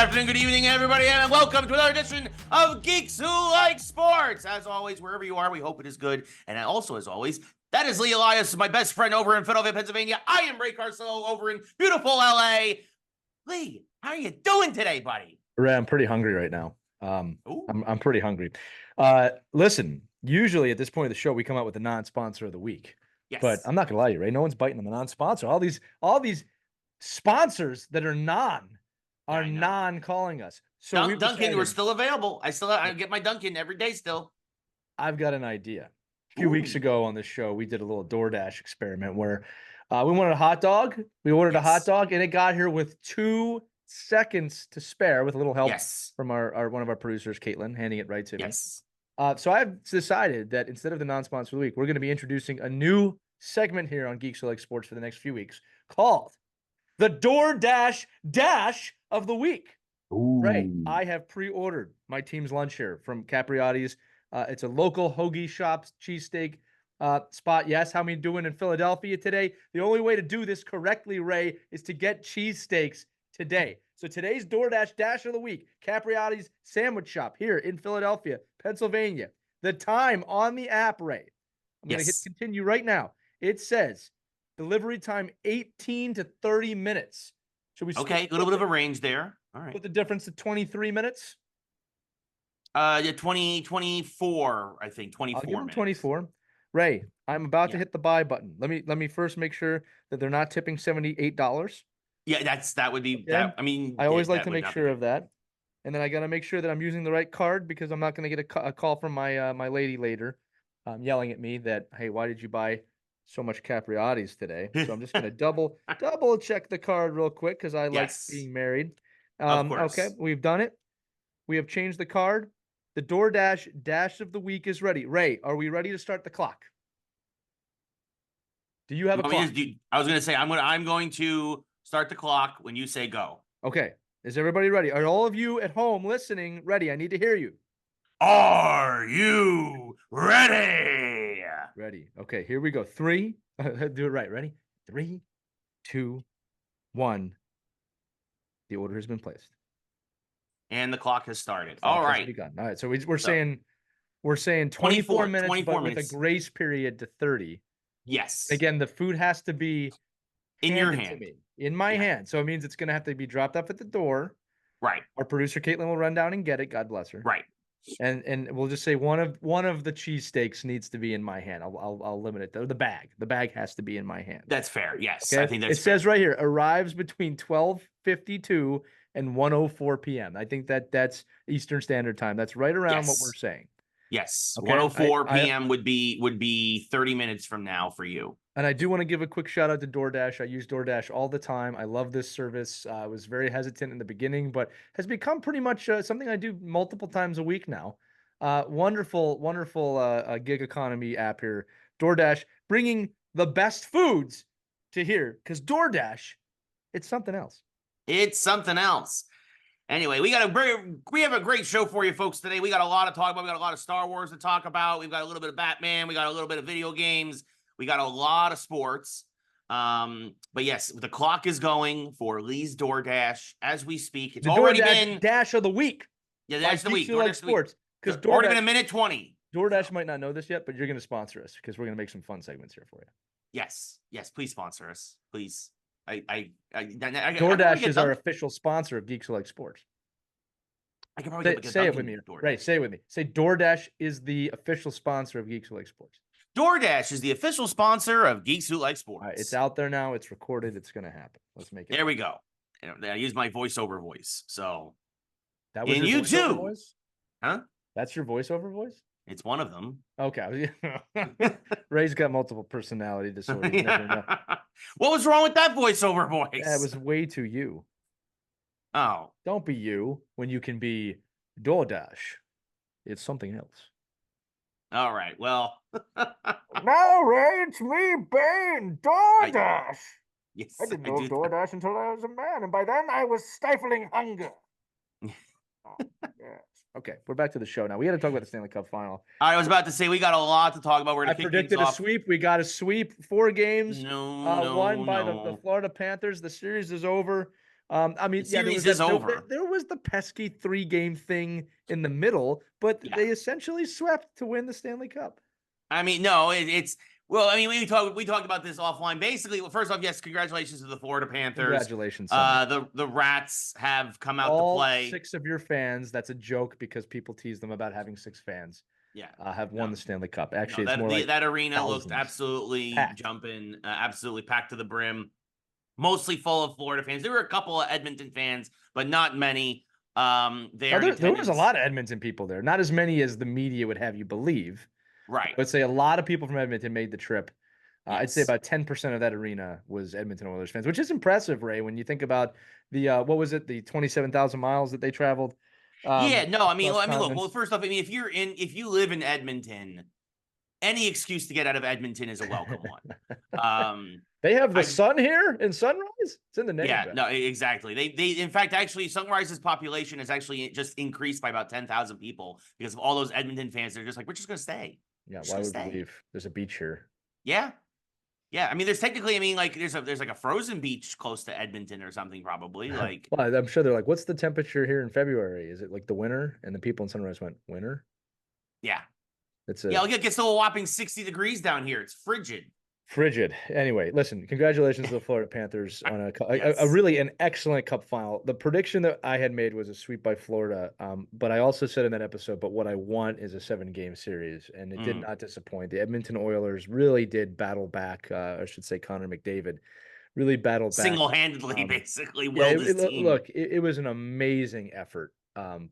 afternoon, good evening, everybody, and welcome to another edition of Geeks Who Like Sports. As always, wherever you are, we hope it is good. And also, as always, that is Lee Elias, my best friend over in Philadelphia, Pennsylvania. I am Ray Carsillo over in beautiful LA. Lee, how are you doing today, buddy? Ray, I'm pretty hungry right now. I'm pretty hungry. Listen, usually at this point of the show, we come out with the non-sponsor of the week. Yes. But I'm not gonna lie to you, Ray. No one's biting on the non-sponsor. All these sponsors that are non calling us. So Dunkin', we're still available. I get my Dunkin' every day still. I've got an idea. A few weeks ago on this show, we did a little DoorDash experiment where we wanted a hot dog. We ordered a hot dog, and it got here with 2 seconds to spare, with a little help from our one of our producers, Caitlin, handing it right to me. So I've decided that instead of the non-sponsor of the week, we're going to be introducing a new segment here on Geeks Who Like Sports for the next few weeks called the DoorDash Dash of the Week. Right. I have pre-ordered my team's lunch here from Capriotti's. It's a local hoagie shop, cheesesteak spot. Yes, how many doing in Philadelphia today? The only way to do this correctly, Ray, is to get cheesesteaks today. So today's DoorDash Dash of the Week, Capriotti's Sandwich Shop here in Philadelphia, Pennsylvania. The time on the app, Ray. I'm going to hit continue right now. It says delivery time 18 to 30 minutes. Should we? Okay, a little bit of a range there. All right. Put the difference to 23 minutes. Yeah, 24, I think. 24 I'll give minutes. 24. Ray, I'm about to hit the buy button. Let me first make sure that they're not tipping $78. Yeah, that would be that. I mean, I always like to make sure of that. And then I got to make sure that I'm using the right card, because I'm not going to get a call from my my lady later yelling at me that, hey, why did you buy so much Capriotti's today? So I'm just going to double check the card real quick, because I like being married. Of course. Okay, we've done it. We have changed the card. The DoorDash Dash of the Week is ready. Ray, are we ready to start the clock? Do you have a clock? I was going to say I'm going to start the clock when you say go. Okay. Is everybody ready? Are all of you at home listening ready? I need to hear you. Are you ready? Ready. Okay, here we go. 3. Do it right. Ready? 3, 2, 1. The order has been placed. And the clock has started. All right. All right. So we're saying 24 minutes, but with a grace period to 30. Yes. Again, the food has to be in your hand. In my hand. So it means it's going to have to be dropped off at the door. Right. Our producer Caitlin will run down and get it. God bless her. Right. And we'll just say one of the cheesesteaks needs to be in my hand. I'll limit it though. The bag has to be in my hand. That's fair. Yes. Okay? I think that's fair. Says right here, arrives between 12:52 and 1:04 p.m. I think that's Eastern Standard Time. That's right around what we're saying. Yes. Okay? 1:04 p.m. would be 30 minutes from now for you. And I do want to give a quick shout out to DoorDash. I use DoorDash all the time. I love this service. I was very hesitant in the beginning, but has become pretty much something I do multiple times a week now. Wonderful gig economy app here. DoorDash, bringing the best foods to here, because DoorDash, it's something else. It's something else. Anyway, we have a great show for you folks today. We got a lot to talk about. We got a lot of Star Wars to talk about. We've got a little bit of Batman. We got a little bit of video games. We got a lot of sports. But yes, the clock is going for Lee's DoorDash as we speak. It's already been Dash of the Week. Yeah, Dash of the Week. DoorDash like sports. Because already been a minute 20. DoorDash might not know this yet, but you're going to sponsor us, because we're going to make some fun segments here for you. Yes, please sponsor us, please. DoorDash is our official sponsor of Geeks Who Like Sports. I can probably say it with me. Right, say it with me. Say DoorDash is the official sponsor of Geeks Who Like Sports. DoorDash is the official sponsor of Geeks Who Like Sports. All right, it's out there now. It's recorded. It's going to happen. Let's make it. There we go. I use my voiceover voice. So that was you too. Voice? Huh? That's your voiceover voice? It's one of them. Okay. Ray's got multiple personality disorders. You never know. What was wrong with that voiceover voice? That was way too you. Oh. Don't be you when you can be DoorDash. It's something else. All right. Well. No, Ray, it's me, Bane, DoorDash. Yes. I didn't know DoorDash until I was a man, and by then I was stifling hunger. Yes. Okay, we're back to the show now. We got to talk about the Stanley Cup Final. I was about to say we got a lot to talk about. We're I predicted a sweep. We got a sweep. 4 games. Won by the Florida Panthers. The series is over. I mean, The yeah, series is over. there was the pesky 3-game thing in the middle, but Yeah. they essentially swept to win the Stanley Cup. I mean, no, it's well. I mean, we talked about this offline. Basically, well, first off, yes, congratulations to the Florida Panthers. Congratulations, son. The Rats have come out to All play. 6 of your fans, that's a joke because people tease them about having 6 fans, Yeah, have won no, the Stanley Cup. Actually, no, it's more like that arena looked thousands. absolutely Packed. jumping, absolutely packed to the brim. Mostly full of Florida fans. There were a couple of Edmonton fans, but not many. There in There was a attendance. lot of Edmonton people there. Not as many as the media would have you believe. Right. I would say a lot of people from Edmonton made the trip. I'd say Yes. about 10% of that arena was Edmonton Oilers fans, which is impressive, Ray, when you think about the what was it, the 27,000 miles that they traveled. Yeah, no, Across look, well, continents. first off, I mean, if you live in Edmonton, any excuse to get out of Edmonton is a welcome one. They have the sun here in Sunrise. It's in the name. Yeah, no, exactly. They in fact, actually, Sunrise's population has actually just increased by about 10,000 people because of all those Edmonton fans. They're just like, we're just gonna stay. Yeah, why would we leave? There's a beach here. Yeah, yeah. I mean, there's technically, I mean, like there's like a frozen beach close to Edmonton or something, probably. Like, well, I'm sure they're like, what's the temperature here in February? Is it like the winter? And the people in Sunrise went, winter? yeah, It's yeah. It gets to a whopping 60 degrees down here. It's frigid. frigid. Anyway, listen, congratulations to the Florida Panthers on a really an excellent cup final. The prediction that I had made was a sweep by Florida. But I also said in that episode, but what I want is a 7-game series, and it did not disappoint. The Edmonton Oilers really did battle back. I should say Connor McDavid really battled back. Single-handedly, basically willed his team. Look, it was an amazing effort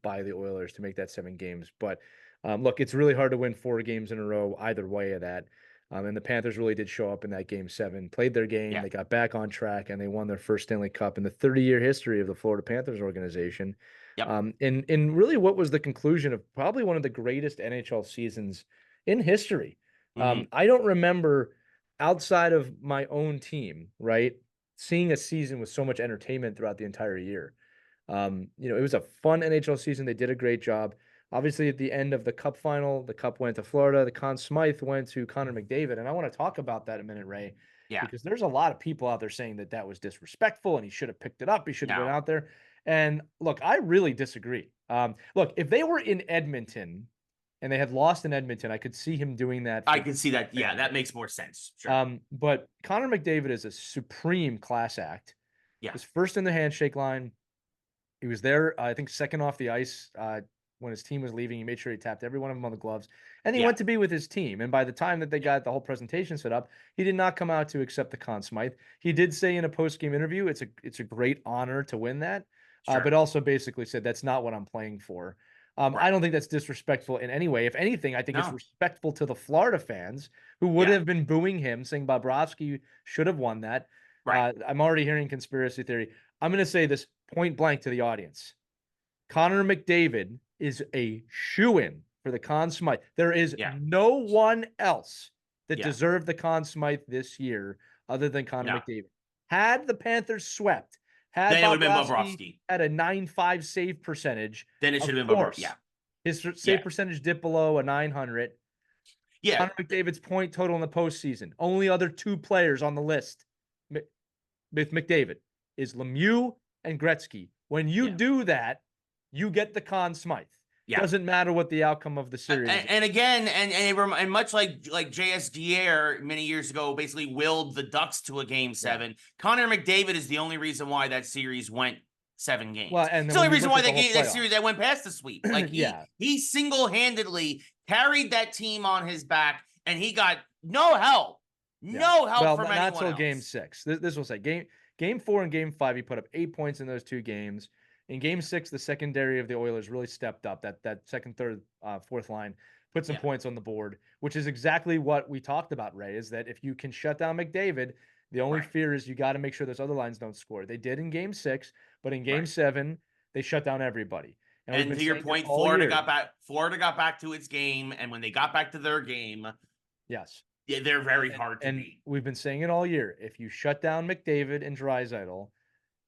by the Oilers to make that 7 games. But look, it's really hard to win 4 games in a row either way of that. And the Panthers really did show up in that game 7, played their game, they got back on track, and they won their first Stanley Cup in the 30-year history of the Florida Panthers organization. In really what was the conclusion of probably one of the greatest NHL seasons in history. I don't remember, outside of my own team, right, seeing a season with so much entertainment throughout the entire year. It was a fun NHL season. They did a great job. Obviously, at the end of the cup final, the cup went to Florida. The Conn Smythe went to Connor McDavid. And I want to talk about that in a minute, Ray. Yeah. Because there's a lot of people out there saying that that was disrespectful and he should have picked it up. He should have been out there. And look, I really disagree. Look, if they were in Edmonton and they had lost in Edmonton, I could see him doing that. I could see that. Yeah, that makes more sense. Sure. But Connor McDavid is a supreme class act. Yeah. He was first in the handshake line. He was there, I think, second off the ice when his team was leaving. He made sure he tapped every one of them on the gloves. And he went to be with his team. And by the time that they got the whole presentation set up, he did not come out to accept the Conn Smythe. He did say in a post-game interview, it's a great honor to win that, but also basically said, that's not what I'm playing for. I don't think that's disrespectful in any way. If anything, I think it's respectful to the Florida fans who would have been booing him, saying Bobrovsky should have won that. I'm already hearing conspiracy theory. I'm going to say this point blank to the audience. Connor McDavid is a shoo-in for the Conn Smythe. There is no one else that deserved the Conn Smythe this year other than Connor McDavid. Had the Panthers swept, then it would have been Bobrovsky. Had a 9.5 save percentage, then it should have been Bobrovsky. His save percentage dipped below a 900. Connor McDavid's point total in the postseason. Only other 2 players on the list with McDavid is Lemieux and Gretzky. When you do that, you get the Conn Smythe. Doesn't matter what the outcome of the series is. And again, and much like JSGR many years ago, basically willed the Ducks to a game 7. Connor McDavid is the only reason why that series went 7 games. Well, and it's the only reason why that series that went past the sweep. Like he single-handedly carried that team on his back, and he got no help. No help from anyone else. Not till game 6. This will say game 4 and game 5, he put up 8 points in those 2 games. In game 6, the secondary of the Oilers really stepped up. That second, third, fourth line put some points on the board, which is exactly what we talked about, Ray, is that if you can shut down McDavid, the only fear is you got to make sure those other lines don't score. They did in game 6, but in game 7, they shut down everybody. And to your point, Florida got back to its game, and when they got back to their game, they're very hard to beat. We've been saying it all year. If you shut down McDavid and Draisaitl,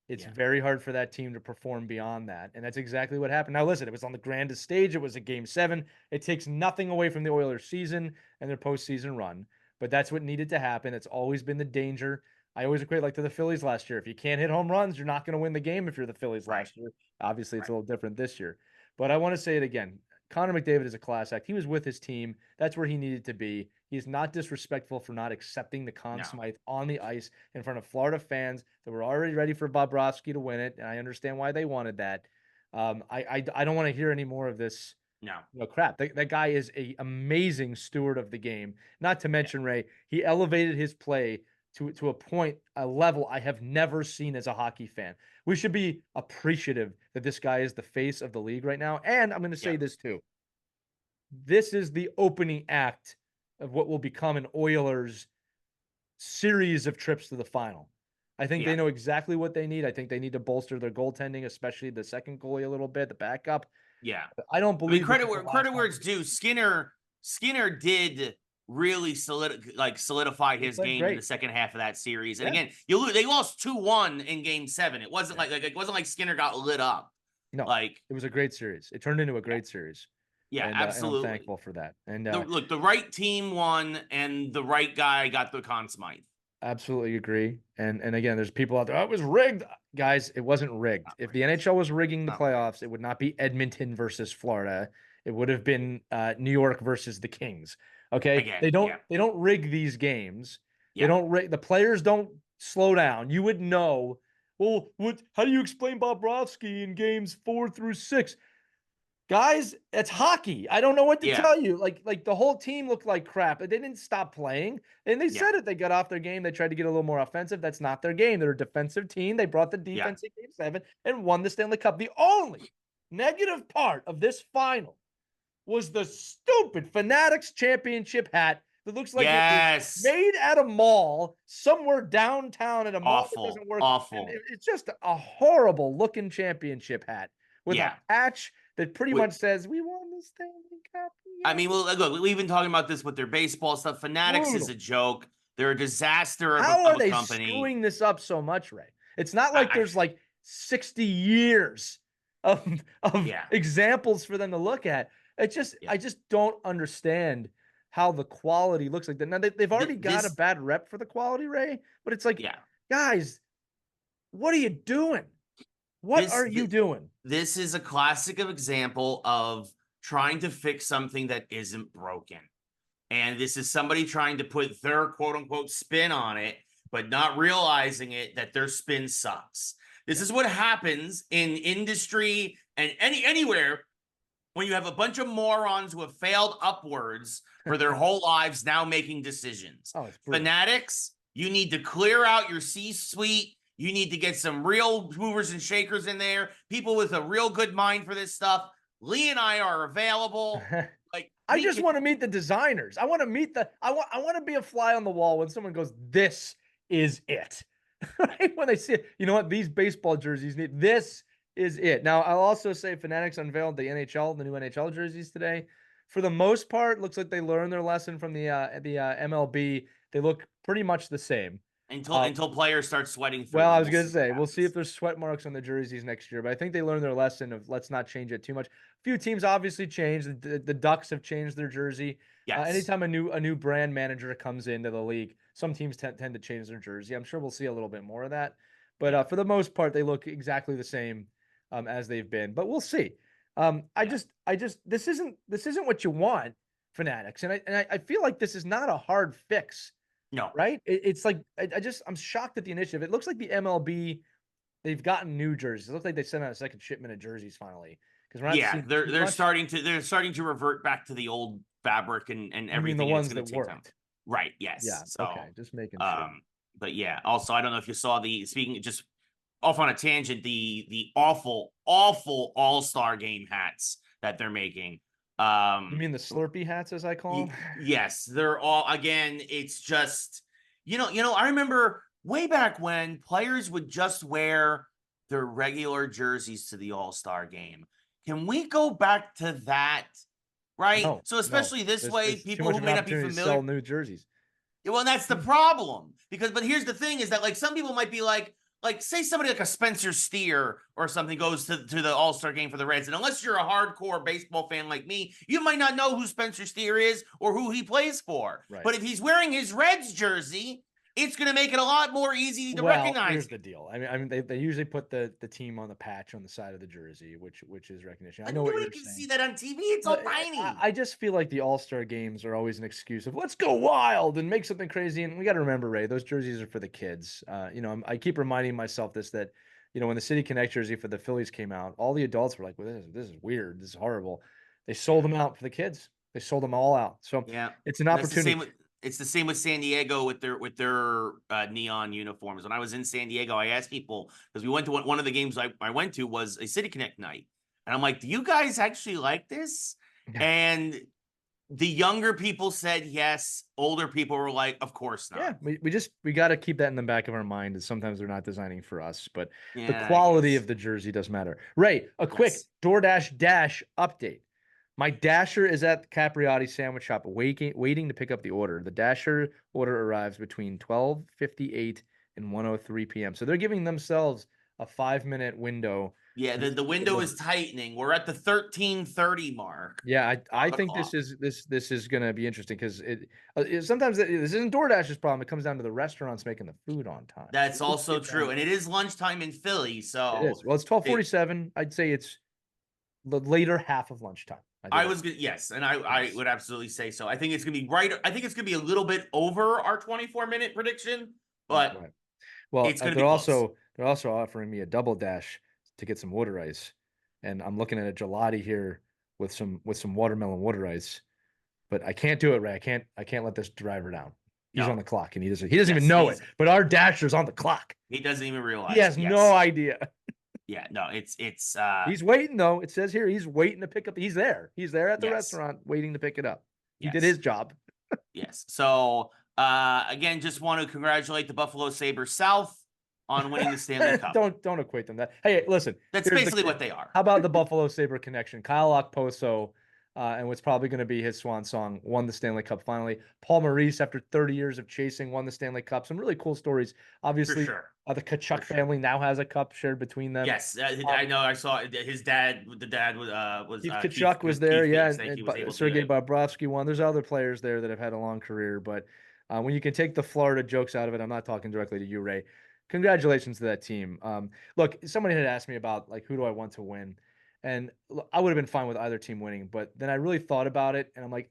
it's very hard for that team to perform beyond that. And that's exactly what happened. Now, listen, it was on the grandest stage. It was a game 7. It takes nothing away from the Oilers season and their postseason run, but that's what needed to happen. It's always been the danger. I always equate like to the Phillies last year. If you can't hit home runs, you're not going to win the game if you're the Phillies Right. last year. Obviously, it's Right. a little different this year. But I want to say it again. Connor McDavid is a class act. He was with his team. That's where he needed to be. He's not disrespectful for not accepting the Conn No. Smythe on the ice in front of Florida fans that were already ready for Bobrovsky to win it. And I understand why they wanted that. I don't want to hear any more of this. No. Crap. That guy is an amazing steward of the game. Not to mention, Ray, he elevated his play to a point, a level I have never seen as a hockey fan. We should be appreciative that this guy is the face of the league right now. And I'm going to say this too. This is the opening act of what will become an Oilers series of trips to the final. I think they know exactly what they need. I think they need to bolster their goaltending, especially the second goalie a little bit, the backup. Yeah. I don't believe credit where it's due. Skinner did really solidify his game in the second half of that series. And again, they lost 2-1 in game 7. It wasn't like Skinner got lit up. No, it was a great series. It turned into a great series. Yeah, and, absolutely. And I'm thankful for that. And look, the right team won, and the right guy got the Conn Smythe. Absolutely agree. And again, there's people out there. Oh, it was rigged, guys. It wasn't rigged. If the NHL was rigging the playoffs, it would not be Edmonton versus Florida. It would have been New York versus the Kings. Okay, again, they don't rig these games. Yeah. They don't rig. The players don't slow down. You would know. Well, how do you explain Bobrovsky in games 4 through 6? Guys, it's hockey. I don't know what to tell you. Like the whole team looked like crap. They didn't stop playing. And they said it. They got off their game. They tried to get a little more offensive. That's not their game. They're a defensive team. They brought the defense in game 7 and won the Stanley Cup. The only negative part of this final was the stupid Fanatics championship hat that looks like it was made at a mall somewhere downtown at a mall that doesn't work. Awful. And it's just a horrible looking championship hat with a patch that pretty much says, we won the Stanley Cup. I mean, well, look, we've been talking about this with their baseball stuff. Fanatics is a joke. They're a disaster of How a are they company. screwing this up so much, Ray? It's not like there's like 60 years of examples for them to look at. It's just, I just don't understand how the quality looks like that. Now, they've already got a bad rep for the quality, Ray, but it's like, guys, what are you doing? What are you doing? This is a classic example of trying to fix something that isn't broken. And this is somebody trying to put their quote unquote spin on it, but not realizing that their spin sucks. This is what happens in industry and anywhere when you have a bunch of morons who have failed upwards for their whole lives now making decisions. Fanatics, you need to clear out your C-suite. You need to get some real movers and shakers in there, people with a real good mind for this stuff. Lee and I are available. I just want to meet the designers. I want to meet I want to be a fly on the wall when someone goes, this is it. Right? When they see it, you know what? These baseball jerseys need, this is it. Now, I'll also say Fanatics unveiled the new NHL jerseys today. For the most part, looks like they learned their lesson from the MLB. They look pretty much the same. Until players start sweating through. Well, I was going to say, we'll see if there's sweat marks on the jerseys next year, but I think they learned their lesson of let's not change it too much. A few teams obviously changed. The Ducks have changed their jersey. Anytime a new brand manager comes into the league, some teams tend to change their jersey. I'm sure we'll see a little bit more of that, but for the most part, they look exactly the same as they've been. But we'll see. This isn't what you want, Fanatics, and I feel like this is not a hard fix. No. Right? It's like, I'm shocked at the initiative. It looks like the MLB, they've gotten new jerseys. It looks like they sent out a second shipment of jerseys finally. Because we're not they're starting to revert back to the old fabric and everything. I mean, the ones that worked. Right. Yes. Yeah. So, okay. Just making sure. But yeah, also, I don't know if you saw just off on a tangent, the awful All-Star game hats that they're making. You mean the Slurpee hats, as I call them? Yes, they're all, again, it's just, I remember way back when players would just wear their regular jerseys to the All-Star game. Can we go back to that? Right? No, so especially this way, people who may not be familiar. Sell new jerseys. Well, that's the problem. But here's the thing is that like some people might be like say somebody like a Spencer Steer or something goes to the All-Star game for the Reds. And unless you're a hardcore baseball fan like me, you might not know who Spencer Steer is or who he plays for. Right. But if he's wearing his Reds jersey, it's going to make it a lot more easy to Well, recognize. here's the deal. I mean, they usually put the team on the patch on the side of the jersey, which is recognition. I know what Nobody you're can saying. see that on TV. It's all tiny. I just feel like the All-Star games are always an excuse of let's go wild and make something crazy. And we got to remember, Ray, those jerseys are for the kids. I keep reminding myself that when the City Connect jersey for the Phillies came out, all the adults were like, well, this is weird. This is horrible. They sold them out for the kids. They sold them all out. So Yeah, it's an opportunity. It's the same with San Diego with their neon uniforms. When I was in San Diego, I asked people, because we went to one of the games I went to was a City Connect night. And I'm like, do you guys actually like this? Yeah. And the younger people said yes. Older people were like, of course not. Yeah, we got to keep that in the back of our mind, that sometimes they're not designing for us, but Yeah, the quality of the jersey does matter. Ray, a quick DoorDash Dash update. My Dasher is at the Capriotti sandwich shop waiting to pick up the order. The Dasher order arrives between 12:58 and 1:03 p.m. So they're giving themselves a 5-minute window. Yeah, the window is tightening. We're at the 13:30 mark. Yeah, I think this is going to be interesting because sometimes this isn't DoorDash's problem. It comes down to the restaurants making the food on time. That's also true, and it is lunchtime in Philly, so it is. Well, it's 12:47. I'd say it's the later half of lunchtime. Yes, and I would absolutely say so. I think it's gonna be right. I think it's gonna be a little bit over our 24-minute prediction, but right. Well, it's gonna they're be also offering me a double dash to get some water ice, and I'm looking at a gelati here with some watermelon water ice, but I can't do it, Ray. I can't let this driver down. He's on the clock, and he doesn't even know it. But our Dasher's on the clock. He doesn't even realize. He has no idea. Yeah, no, it's he's waiting though. It says here he's waiting to pick up. He's there. He's there at the restaurant waiting to pick it up. He did his job. Yes. So again, just want to congratulate the Buffalo Sabres South on winning the Stanley Cup. Don't equate them that. Hey, listen. That's basically what they are. How about the Buffalo Sabre connection? Kyle Okposo, and what's probably going to be his swan song, won the Stanley Cup finally. Paul Maurice, after 30 years of chasing, won the Stanley Cup. Some really cool stories. Obviously, the Tkachuk family now has a cup shared between them. Yes, I know. I saw his dad. The dad was Keith Tkachuk was there. And Sergei Bobrovsky won. There's other players there that have had a long career, but when you can take the Florida jokes out of it, I'm not talking directly to you, Ray. Congratulations to that team. Look, somebody had asked me about who do I want to win, and I would have been fine with either team winning. But then I really thought about it, and I'm like,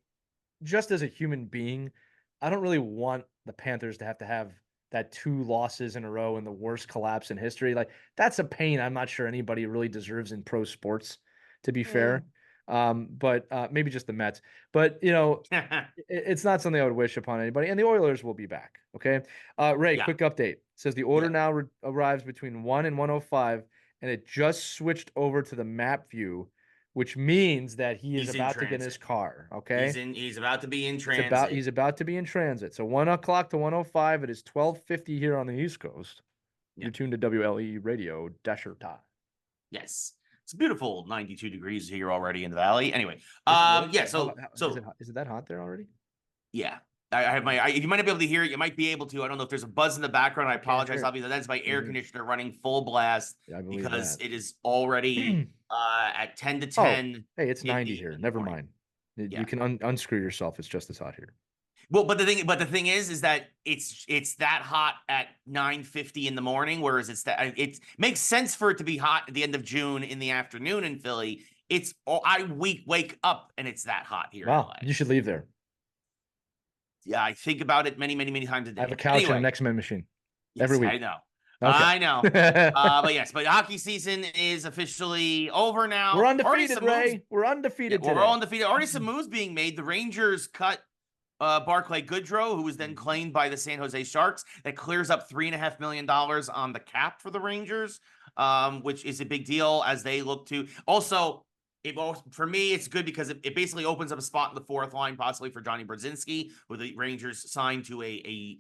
just as a human being, I don't really want the Panthers to have that 2 losses in a row and the worst collapse in history. That's a pain I'm not sure anybody really deserves in pro sports, to be fair. But maybe just the Mets. But it's not something I would wish upon anybody. And the Oilers will be back. Okay, Ray, quick update. It says the order now arrives between 1 and 1:05, and it just switched over to the map view, which means that he's about to get in his car. Okay, he's about to be in transit. He's about to be in transit. So 1 o'clock to 1:05. It is 12:50 here on the East Coast. You're tuned to WLE Radio Dasher Tie. Yes. It's beautiful, 92 degrees here already in the valley. Anyway, So is it that hot there already? Yeah, I have you might not be able to hear it. You might be able to. I don't know if there's a buzz in the background. I apologize. Obviously, that's my air conditioner running full blast because it is already at 10 to 10. Hey, it's 90 here. Never mind. You can unscrew yourself. It's just as hot here. Well, but the thing is that it's that hot at 9:50 in the morning, whereas it makes sense for it to be hot at the end of June in the afternoon in Philly. I wake up and it's that hot here. Wow, you should leave there. Yeah, I think about it many, many, many times a day. I have a couch and an X-Men machine every week. I know. Okay. I know. But hockey season is officially over now. We're undefeated, Ray. We're undefeated today. We're all undefeated. Already some moves being made. The Rangers cut Barclay Goodrow, who was then claimed by the San Jose Sharks. That clears up $3.5 million on the cap for the Rangers, which is a big deal as they look to. Also, for me, it's good because it basically opens up a spot in the 4th line, possibly for Johnny Brodzinski, who the Rangers signed to a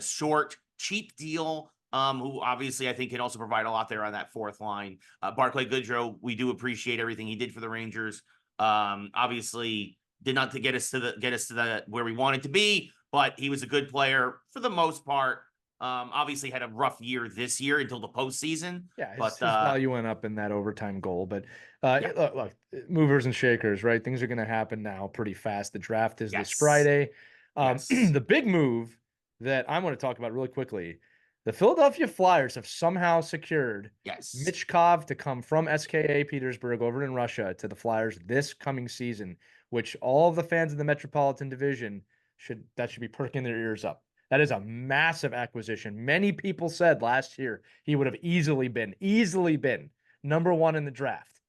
short, cheap deal. Who obviously I think can also provide a lot there on that 4th line. Barclay Goodrow, we do appreciate everything he did for the Rangers. Obviously did not to get us to the where we wanted to be, but he was a good player for the most part. Obviously had a rough year this year until the postseason. Yeah, his value went up in that overtime goal. But look, movers and shakers, right? Things are going to happen now pretty fast. The draft is this Friday. The big move that I'm going to talk about really quickly. The Philadelphia Flyers have somehow secured Yes. Michkov to come from SKA Petersburg over in Russia to the Flyers this coming season, which all of the fans of the Metropolitan Division should be perking their ears up. That is a massive acquisition. Many people said last year he would have easily been number one in the draft,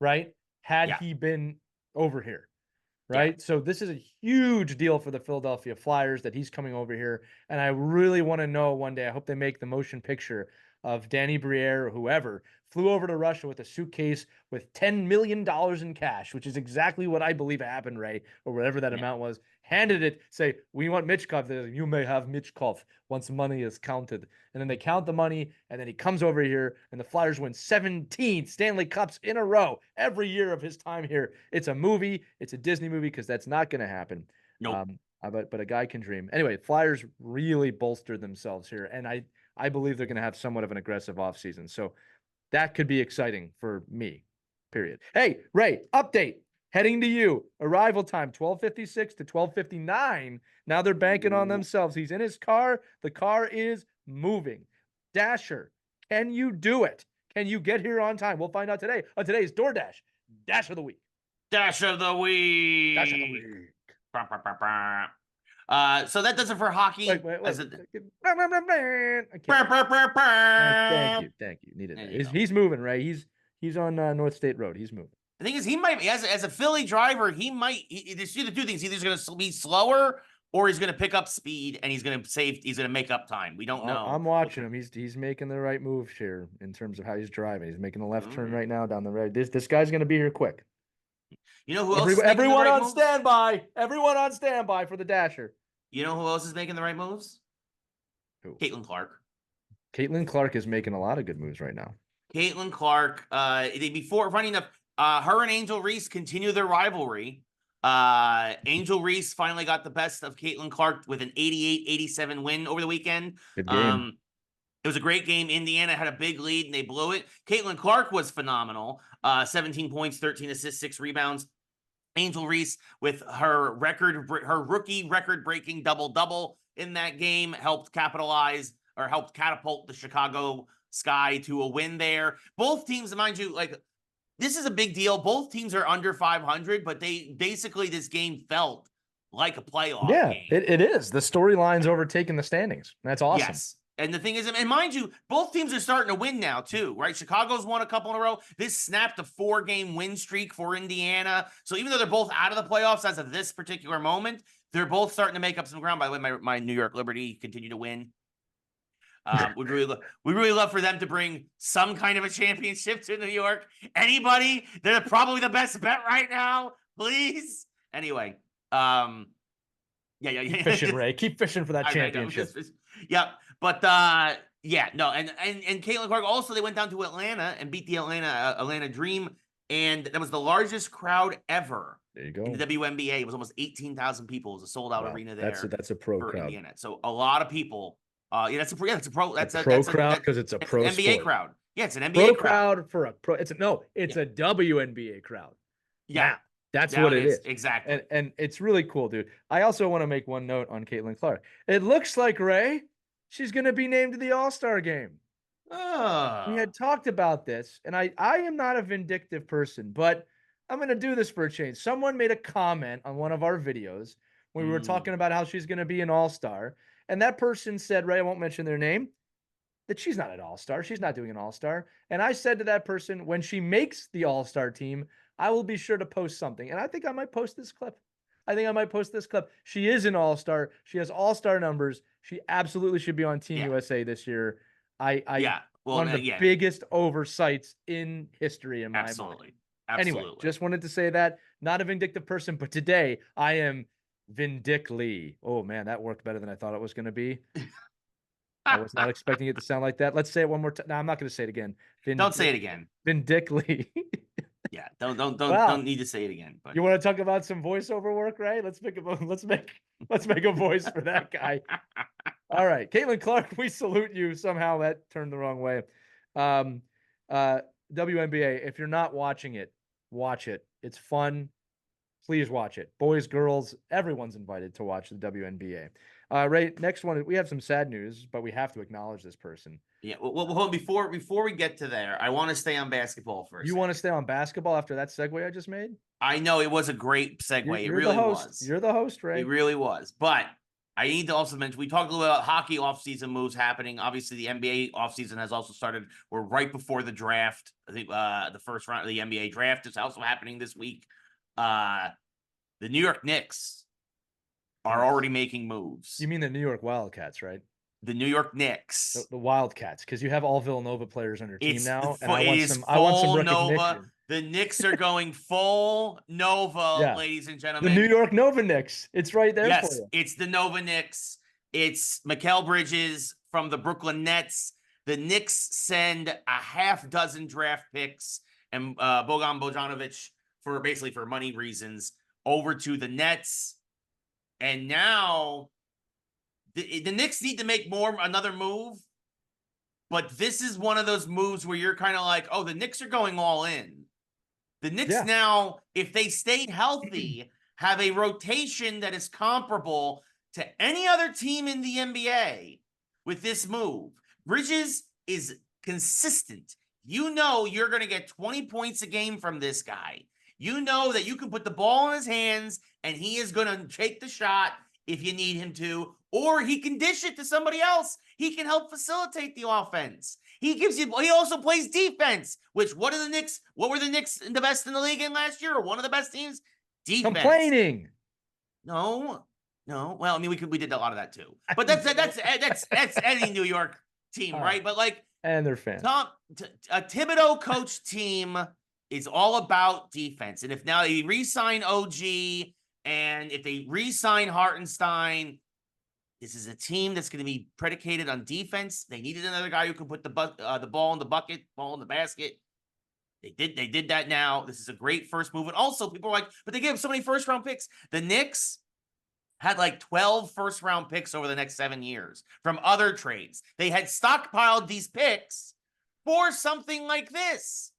right? Had Yeah. he been over here. Yeah. Right. So this is a huge deal for the Philadelphia Flyers that he's coming over here. And I really want to know one day, I hope they make the motion picture of Danny Briere or whoever flew over to Russia with a suitcase with $10 million in cash, which is exactly what I believe happened, Ray, or whatever that amount was, handed it, say, we want Michkov. You may have Michkov once money is counted. And then they count the money, and then he comes over here, and the Flyers win 17 Stanley Cups in a row every year of his time here. It's a movie. It's a Disney movie because that's not going to happen. Nope. But a guy can dream. Anyway, Flyers really bolstered themselves here, and I believe they're going to have somewhat of an aggressive offseason. So that could be exciting for me, period. Hey, Ray, update. Heading to you. Arrival time, 12:56 to 12:59. Now they're banking on themselves. He's in his car. The car is moving. Dasher, can you do it? Can you get here on time? We'll find out today on today's DoorDash Dash of the Week. Dash of the week. Dash of the Week. Bah, bah, bah, bah. So that does it for hockey. Wait. Thank you. Needed that. He's moving, Ray. He's on North State Road. He's moving. The thing is, he might, as a Philly driver, there's either two things. He's either going to be slower or he's going to pick up speed and he's going to make up time. We don't know. I'm watching him. He's making the right moves here in terms of how he's driving. He's making a left turn right now down the road. This guy's going to be here quick. You know who else? Everyone on standby. Everyone on standby for the Dasher. You know who else is making the right moves? Who? Caitlin Clark. Caitlin Clark is making a lot of good moves right now. Caitlin Clark. Before running up. Her and Angel Reese continue their rivalry. Angel Reese finally got the best of Caitlin Clark with an 88-87 win over the weekend. Good game. It was a great game. Indiana had a big lead and they blew it. Caitlin Clark was phenomenal. 17 points, 13 assists, 6 rebounds. Angel Reese with her rookie record-breaking double-double in that game helped catapult the Chicago Sky to a win there. Both teams, mind you, this is a big deal. Both teams are under 500, but this game felt like a playoff game. Yeah, it is. The storyline's overtaking the standings. That's awesome. Yes. And the thing is, and mind you, both teams are starting to win now too, right? Chicago's won a couple in a row. This snapped a 4-game win streak for Indiana. So even though they're both out of the playoffs as of this particular moment, they're both starting to make up some ground. By the way, my New York Liberty continue to win. We'd really love for them to bring some kind of a championship to New York. Anybody? They're probably the best bet right now. Please. Anyway, yeah. Keep fishing, Ray. Keep fishing for that championship. Yep. But yeah, no, and Caitlin Clark also, they went down to Atlanta and beat the Atlanta Dream, and that was the largest crowd ever. There you go. In the WNBA. It was almost 18,000 people. It was a sold-out arena there. That's a pro crowd. Indiana. So a lot of people. That's a pro crowd because it's a pro NBA crowd. Yeah, it's an NBA crowd for a pro. It's a WNBA crowd. Yeah, that's what it is. Exactly. And it's really cool, dude. I also want to make one note on Caitlin Clark. It looks like, Ray, she's going to be named to the All-Star game. We had talked about this, and I am not a vindictive person, but I'm going to do this for a change. Someone made a comment on one of our videos when we were talking about how she's going to be an All-Star. And that person said, Ray, I won't mention their name, that she's not an All-Star. She's not doing an All-Star. And I said to that person, when she makes the All-Star team, I will be sure to post something. And I think I might post this clip. She is an All-Star. She has All-Star numbers. She absolutely should be on Team USA this year. One of the biggest oversights in history in my mind. Absolutely. Anyway, just wanted to say that. Not a vindictive person, but today I am vindictly. Oh man, that worked better than I thought it was going to be. I was not expecting it to sound like that. Let's say it one more time. No, I'm not going to say it again. Don't say it again. Vindictly. Yeah, don't need to say it again. But you want to talk about some voiceover work, right? Let's make a voice for that guy. All right, Caitlin Clark, we salute you. Somehow that turned the wrong way. WNBA, if you're not watching it, watch it. It's fun. Please watch it. Boys, girls, everyone's invited to watch the WNBA. Ray, next one. We have some sad news, but we have to acknowledge this person. Yeah. Well, before we get to there, I want to stay on basketball for a You second. want to stay on basketball after that segue I just made? I know it was a great segue. It You're really the host. was. You're the host, Ray. It really was. But I need to also mention, we talked a little about hockey offseason moves happening. Obviously, the NBA offseason has also started. We're right before the draft. I think the first round of the NBA draft is also happening this week. The New York Knicks are already making moves. You mean the New York Wildcats, right? The New York Knicks. The Wildcats, because you have all Villanova players on your team now. And I I want some recognition. Nova. The Knicks are going full Nova, ladies and gentlemen. The New York Nova Knicks. It's right there for you. It's the Nova Knicks. It's Mikal Bridges from the Brooklyn Nets. The Knicks send a half dozen draft picks and Bojan Bogdanovic for money reasons over to the Nets. And now the Knicks need to make another move. But this is one of those moves where you're kind of like, oh, the Knicks are going all in. The Knicks now, if they stayed healthy, have a rotation that is comparable to any other team in the NBA with this move. Bridges is consistent. You know you're going to get 20 points a game from this guy. You know that you can put the ball in his hands and he is going to take the shot if you need him to, or he can dish it to somebody else. He can help facilitate the offense. He also plays defense, which what were the Knicks the best in the league in last year, or one of the best teams? Defense. Complaining. No. Well, I mean, we did a lot of that too. But that's any New York team, right? But and their fans. A Thibodeau coach team is all about defense. And if now they re-sign OG and if they re-sign Hartenstein, this is a team that's going to be predicated on defense. They needed another guy who can put the ball in the bucket, ball in the basket. They did that now. This is a great first move. And also people are like, but they gave so many first round picks. The Knicks had 12 first round picks over the next 7 years from other trades. They had stockpiled these picks for something like this.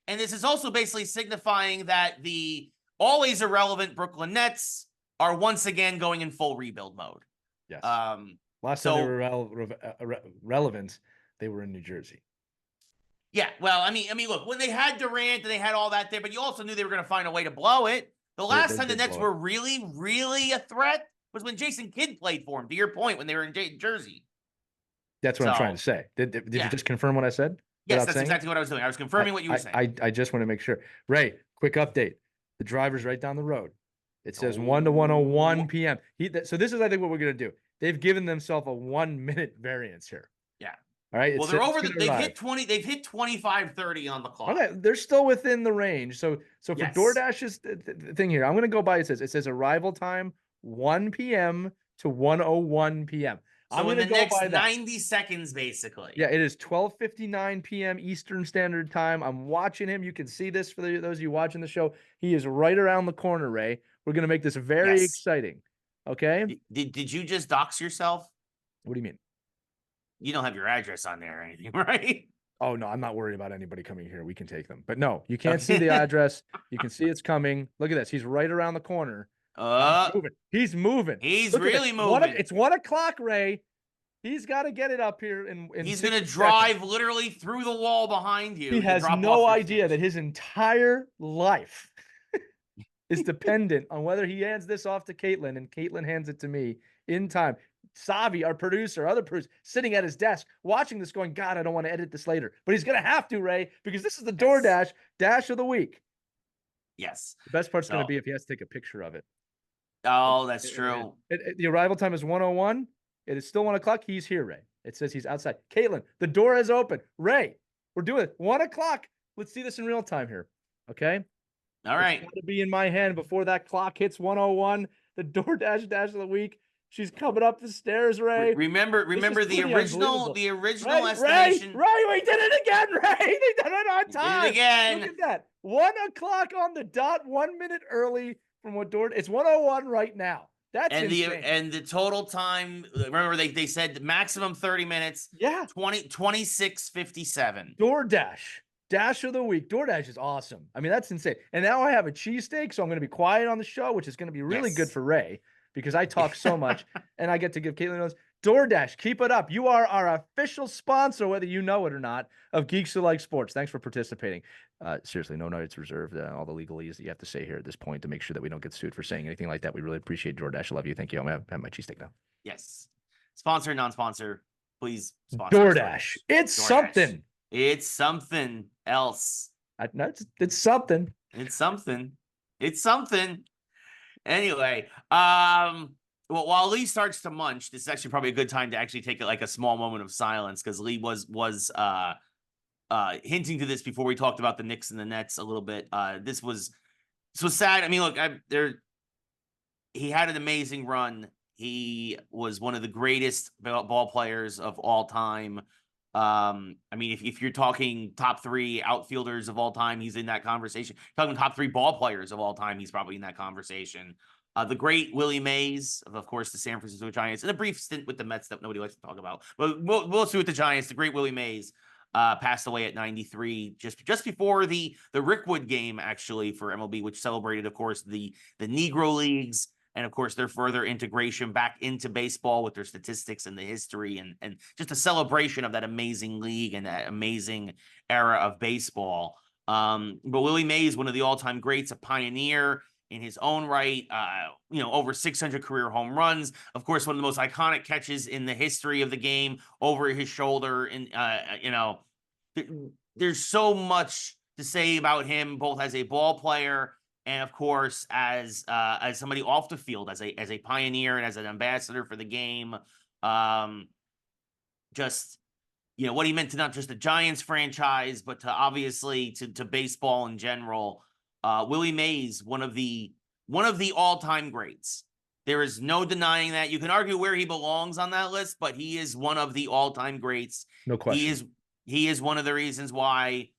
And this is also basically signifying that the always irrelevant Brooklyn Nets are once again going in full rebuild mode. Yes. Last time they were relevant, they were in New Jersey. Yeah. Well, I mean, look, when they had Durant and they had all that there, but you also knew they were going to find a way to blow it. The last time the Nets were really, really a threat was when Jason Kidd played for him, to your point, when they were in Jersey. That's what I'm trying to say. Did you just confirm what I said? Yes, that's exactly what I was doing. I was confirming what you were saying. I just want to make sure. Ray, quick update. The driver's right down the road. It says 1 to 1:01 p.m. So this is, I think, what we're going to do. They've given themselves a 1 minute variance here. Yeah. All right. Well, they're over. They've hit 20. They've hit 25:30 on the clock. Okay, they're still within the range. So for DoorDash's thing here, I'm going to go by. It says arrival time 1 p.m. to 1:01 p.m. So I'm going to go next by 90 seconds, basically. Yeah, it is 12:59 p.m. Eastern Standard Time. I'm watching him. You can see this for those of you watching the show. He is right around the corner, Ray. We're going to make this very exciting. Okay? Did you just dox yourself? What do you mean? You don't have your address on there or anything, right? Oh, no, I'm not worried about anybody coming here. We can take them. But no, you can't see the address. You can see it's coming. Look at this. He's right around the corner. He's moving. He's really moving. It's 1 o'clock, Ray. He's got to get it up here. He's going to drive literally through the wall behind you. He has no idea that his entire life is dependent on whether he hands this off to Caitlin and Caitlin hands it to me in time. Savi, our producer, other producer, sitting at his desk watching this going, God, I don't want to edit this later. But he's going to have to, Ray, because this is the DoorDash Dash of the week. Yes. The best part's going to be if he has to take a picture of it. Oh, that's true. The arrival time is 1:01. It is still 1 o'clock. He's here, Ray. It says he's outside. Caitlin, the door is open. Ray, we're doing it. 1 o'clock. Let's see this in real time here. Okay? All right. It's got to be in my hand before that clock hits 1:01. The DoorDash Dash of the week. She's coming up the stairs, Ray. Remember the original Ray, estimation. we did it again, Ray. They did it on time. We did it again. Look at that. 1 o'clock on the dot, 1 minute early from what it's 1:01 right now. That's insane. And the total time, remember they said the maximum 30 minutes. Yeah. 26:57. DoorDash. Dash of the week. DoorDash is awesome. I mean, that's insane. And now I have a cheesesteak, so I'm going to be quiet on the show, which is going to be really good for Ray because I talk so much and I get to give Caitlin those. DoorDash, keep it up. You are our official sponsor, whether you know it or not, of Geeks Who Like Sports. Thanks for participating. Seriously, no rights reserved. All the legalese that you have to say here at this point to make sure that we don't get sued for saying anything like that. We really appreciate DoorDash. I love you. Thank you. I'm going to have my cheesesteak now. Yes. Sponsor, non-sponsor, please sponsor DoorDash. It's DoorDash. something. It's something else. It's something. It's something. It's something. Anyway, well, while Lee starts to munch, this is actually probably a good time to actually take like a small moment of silence, because Lee was hinting to this before we talked about the Knicks and the Nets a little bit. This was sad. I mean, look, he had an amazing run. He was one of the greatest ball players of all time. I mean, if you're talking top 3 outfielders of all time, he's in that conversation. Talking top 3 ball players of all time, he's probably in that conversation. The great Willie Mays, of course, the San Francisco Giants, and a brief stint with the Mets that nobody likes to talk about. But we'll see with the Giants. The great Willie Mays passed away at 93, just before the Rickwood game, actually, for MLB, which celebrated, of course, the Negro Leagues, and of course their further integration back into baseball with their statistics and the history, and just a celebration of that amazing league and that amazing era of baseball. But Willie Mays, one of the all-time greats, a pioneer in his own right, over 600 career home runs. Of course, one of the most iconic catches in the history of the game over his shoulder. And, there's so much to say about him, both as a ball player and, of course, as somebody off the field, as a pioneer and as an ambassador for the game. Just, what he meant to not just the Giants franchise, but to obviously to baseball in general. Willie Mays, one of the all-time greats. There is no denying that. You can argue where he belongs on that list, but he is one of the all-time greats. No question. He is one of the reasons why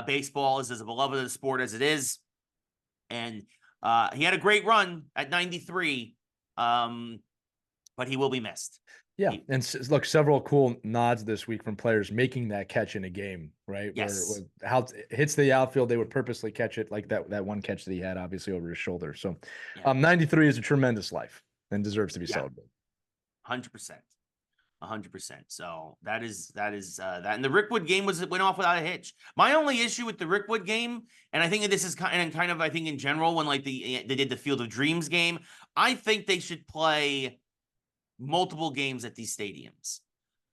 baseball is as beloved a sport as it is. And he had a great run at 93, but he will be missed. Yeah, and look, several cool nods this week from players making that catch in a game, right? Yes. Where how it hits the outfield, they would purposely catch it, like that one catch that he had, obviously, over his shoulder. So, 93 is a tremendous life and deserves to be celebrated. 100%. 100%. So that is that. And the Rickwood game went off without a hitch. My only issue with the Rickwood game, and I think that this is kind of I think in general, when like they did the Field of Dreams game, I think they should play multiple games at these stadiums.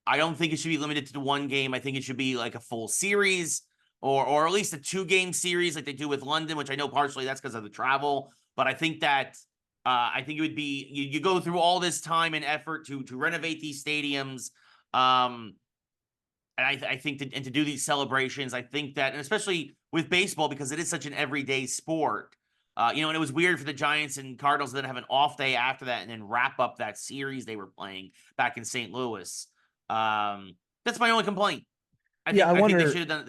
I don't think it should be limited to one game. I think it should be like a full series, or at least a 2-game series like they do with London, which I know partially that's because of the travel. But I think that it would be you go through all this time and effort to renovate these stadiums, and I think to do these celebrations. I think that, and especially with baseball, because it is such an everyday sport. And it was weird for the Giants and Cardinals to then have an off day after that and then wrap up that series they were playing back in St. Louis. That's my only complaint. I think they should have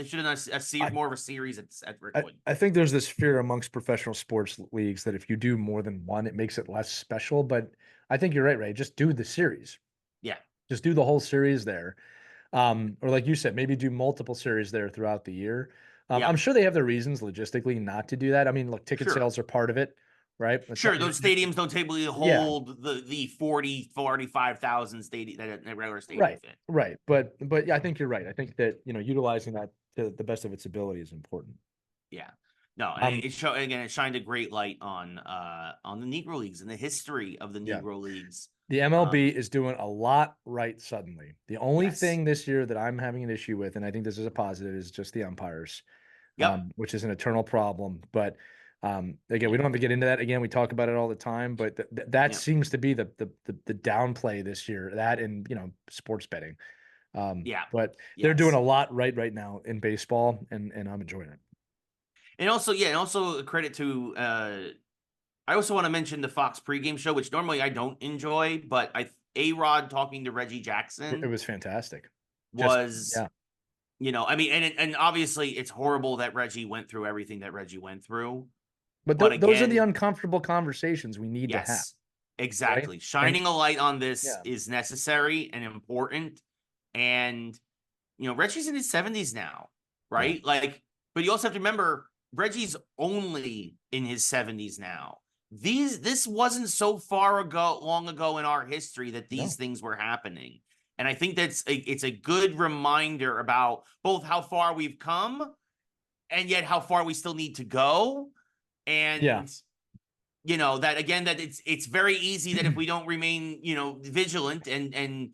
done more of a series at Rickwood. I think there's this fear amongst professional sports leagues that if you do more than one, it makes it less special. But I think you're right, Ray. Just do the series. Yeah. Just do the whole series there. Or like you said, maybe do multiple series there throughout the year. I'm sure they have their reasons logistically not to do that. I mean, look, ticket sales are part of it, right? Sure, those stadiums don't typically hold the 45,000 stadium that regular stadium fit. Right. But yeah, I think you're right. I think that utilizing that to the best of its ability is important. Yeah. No, and it shined a great light on the Negro Leagues and the history of the Negro Leagues. The MLB is doing a lot right suddenly. The only thing this year that I'm having an issue with, and I think this is a positive, is just the umpires, which is an eternal problem. But again, we don't have to get into that again. We talk about it all the time, but that seems to be the downplay this year. That and sports betting. But they're doing a lot right now in baseball, and I'm enjoying it. And also a credit to. I also want to mention the Fox pregame show, which normally I don't enjoy, but A-Rod talking to Reggie Jackson. It was fantastic. I mean, and obviously it's horrible that Reggie went through everything that Reggie went through. But those are the uncomfortable conversations we need to have. Exactly. Right? Shining a light on this is necessary and important. And, Reggie's in his 70s now, right? But you also have to remember, Reggie's only in his 70s now. this wasn't so long ago in our history that these things were happening. And I think it's a good reminder about both how far we've come and yet how far we still need to go. And that again, that it's very easy that if we don't remain, vigilant and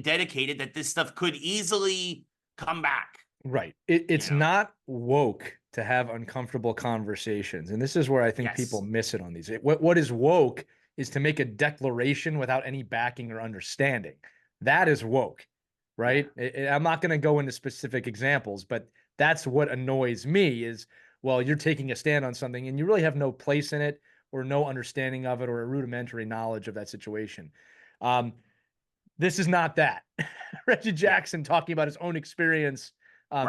dedicated, that this stuff could easily come back. Right. It's not woke to have uncomfortable conversations. And this is where I think people miss it on these. What is woke is to make a declaration without any backing or understanding. That is woke, right? I'm not going to go into specific examples, but that's what annoys me is, well, you're taking a stand on something and you really have no place in it or no understanding of it or a rudimentary knowledge of that situation. This is not that. Reggie Jackson talking about his own experience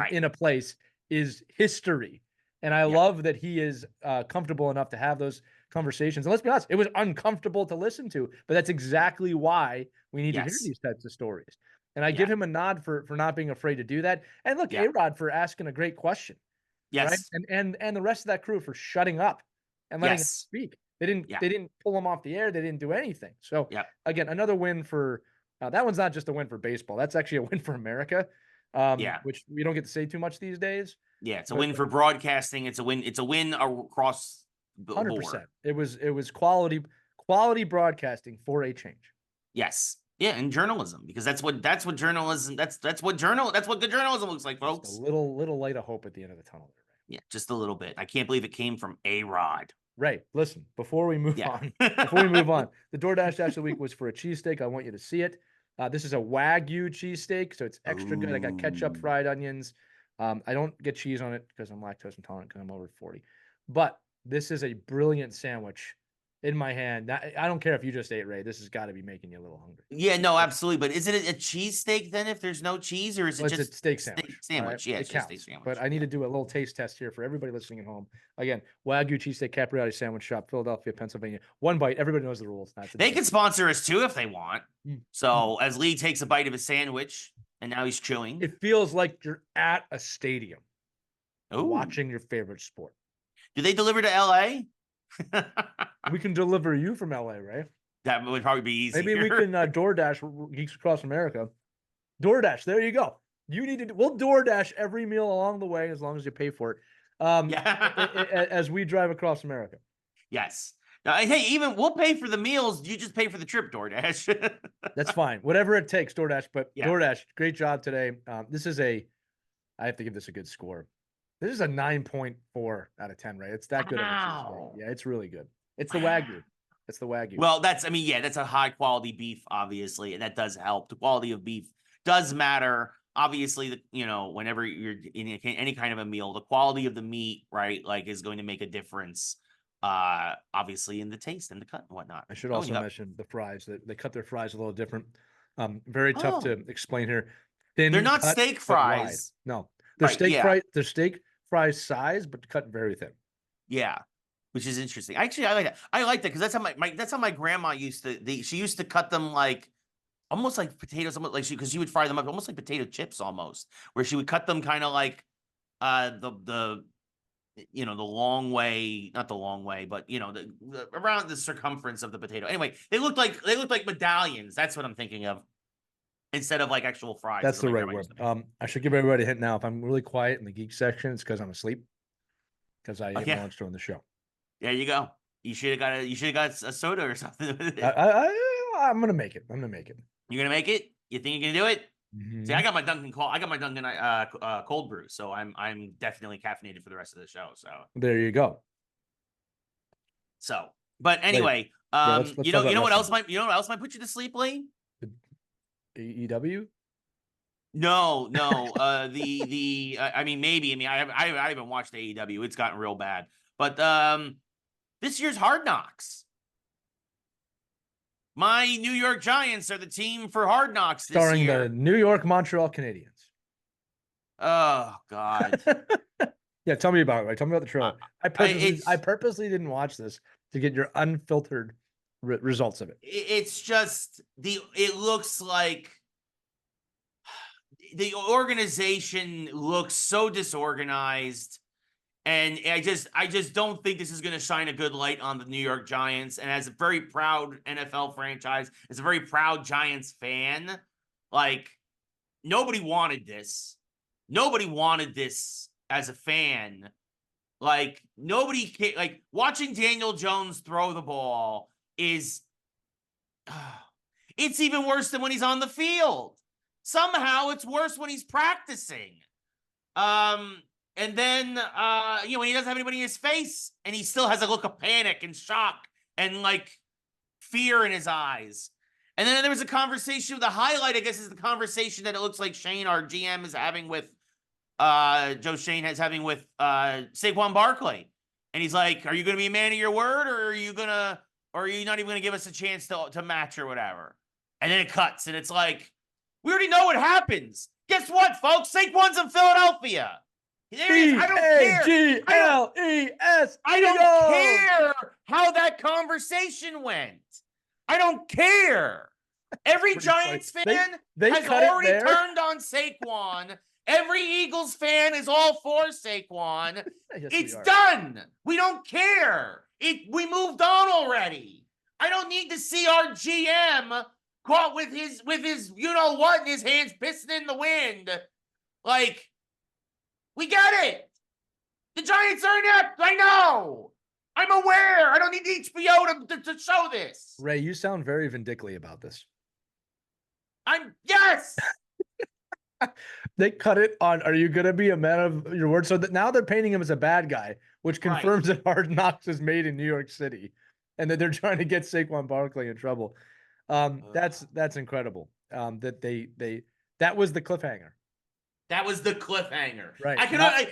in a place is history. And I love that he is comfortable enough to have those conversations. And let's be honest, it was uncomfortable to listen to, but that's exactly why we need to hear these types of stories. And I give him a nod for not being afraid to do that. And look, A-Rod for asking a great question. Yes. Right? And the rest of that crew for shutting up and letting him speak. They didn't pull him off the air. They didn't do anything. So again, another win for that one's not just a win for baseball. That's actually a win for America. Which we don't get to say too much these days. Yeah, it's a win for broadcasting. It's a win across the 100%. Board. It was quality broadcasting for a change. Yes. Yeah, and journalism, because that's what journalism that's what good journalism looks like, folks. Just a little light of hope at the end of the tunnel there, right? Yeah, just a little bit. I can't believe it came from A-Rod. Right. Listen, before we move on, the DoorDash Dash of the week was for a cheesesteak. I want you to see it. This is a Wagyu cheesesteak, so it's extra good. I got ketchup, fried onions. I don't get cheese on it because I'm lactose intolerant because I'm over 40. But this is a brilliant sandwich in my hand. I don't care if you just ate, Ray. This has got to be making you a little hungry. Yeah, no, absolutely. But is it a cheesesteak then if there's no cheese, or is it just a steak sandwich? Right? Yeah, it's just a steak sandwich. But I need to do a little taste test here for everybody listening at home. Again, Wagyu cheesesteak, Capriotti sandwich shop, Philadelphia, Pennsylvania. One bite. Everybody knows the rules. They can sponsor us too if they want. So as Lee takes a bite of his sandwich and now he's chewing, it feels like you're at a stadium watching your favorite sport. Do they deliver to LA? We can deliver you from LA, right? That would probably be easier. Maybe we can DoorDash Geeks Across America. DoorDash, there you go. We'll DoorDash every meal along the way as long as you pay for it. As we drive across America. Yes. Now, hey, even we'll pay for the meals. You just pay for the trip, DoorDash. That's fine. Whatever it takes, DoorDash. But DoorDash, great job today. I have to give this a good score. This is a 9.4 out of 10, right? It's that good. Wow. Yeah, it's really good. It's the Wagyu. It's the Wagyu. Well, that's a high quality beef, obviously, and that does help. The quality of beef does matter. Obviously, whenever you're in any kind of a meal, the quality of the meat, right, like is going to make a difference. Obviously in the taste and the cut and whatnot. I should also mention the fries. They cut their fries a little different. Very tough to explain here. Thin, they're not steak fries. No, they're steak fries size, but cut very thin. Yeah, which is interesting. Actually, I like that. I like that because that's how my grandma used to. She used to cut them like almost like potatoes, almost like because she would fry them up almost like potato chips, almost where she would cut them kind of like the long way, not the long way, but around the circumference of the potato. Anyway, they looked like medallions. That's what I'm thinking of. Instead of like actual fries. That's the right word. I should give everybody a hint now. If I'm really quiet in the geek section, it's because I'm asleep. Because I ate lunch during the show. There you go. You should have got a soda or something. I'm gonna make it. You're gonna make it? You think you're gonna do it? Mm-hmm. See, I got my Dunkin' cold brew, so I'm definitely caffeinated for the rest of the show. So there you go. So, but anyway, let's you know what else might put you to sleep, Lee? AEW? No. I mean, maybe. I mean, I haven't watched AEW. It's gotten real bad. But this year's Hard Knocks. My New York Giants are the team for Hard Knocks this starring year. The New York Montreal Canadiens. Oh God. Yeah, tell me about it. Right? Tell me about the trailer. I purposely didn't watch this to get your unfiltered results of it. It's just it looks like the organization looks so disorganized, And I just don't think this is going to shine a good light on the New York Giants. And as a very proud NFL franchise, as a very proud Giants fan, like, nobody wanted this. Nobody wanted this as a fan. Like, like, watching Daniel Jones throw the ball is, it's even worse than when he's on the field. Somehow it's worse when he's practicing. And then, when he doesn't have anybody in his face and he still has a look of panic and shock and like fear in his eyes. And then there was a conversation, the highlight, I guess, is the conversation that it looks like Shane, our GM, is having with, Joe Shane is having with, Saquon Barkley. And he's like, are you going to be a man of your word, or are you not even going to give us a chance to match or whatever? And then it cuts and it's like, we already know what happens. Guess what, folks? Saquon's in Philadelphia. There it is. I don't care. P-A-G-L-E-S. I don't care how that conversation went. I don't care. Every Giants fan has already turned on Saquon. Every Eagles fan is all for Saquon. Yes, it's done. We don't care. We moved on already. I don't need to see our GM caught with his you know what in his hands pissing in the wind. Like, we get it. The Giants are inept. I know. I'm aware. I don't need HBO to show this. Ray, you sound very vindictively about this. Yes. They cut it on, are you going to be a man of your word? So that now they're painting him as a bad guy, which confirms that Hard Knocks is made in New York City and that they're trying to get Saquon Barkley in trouble. That's incredible. That was the cliffhanger. That was the cliffhanger. Right.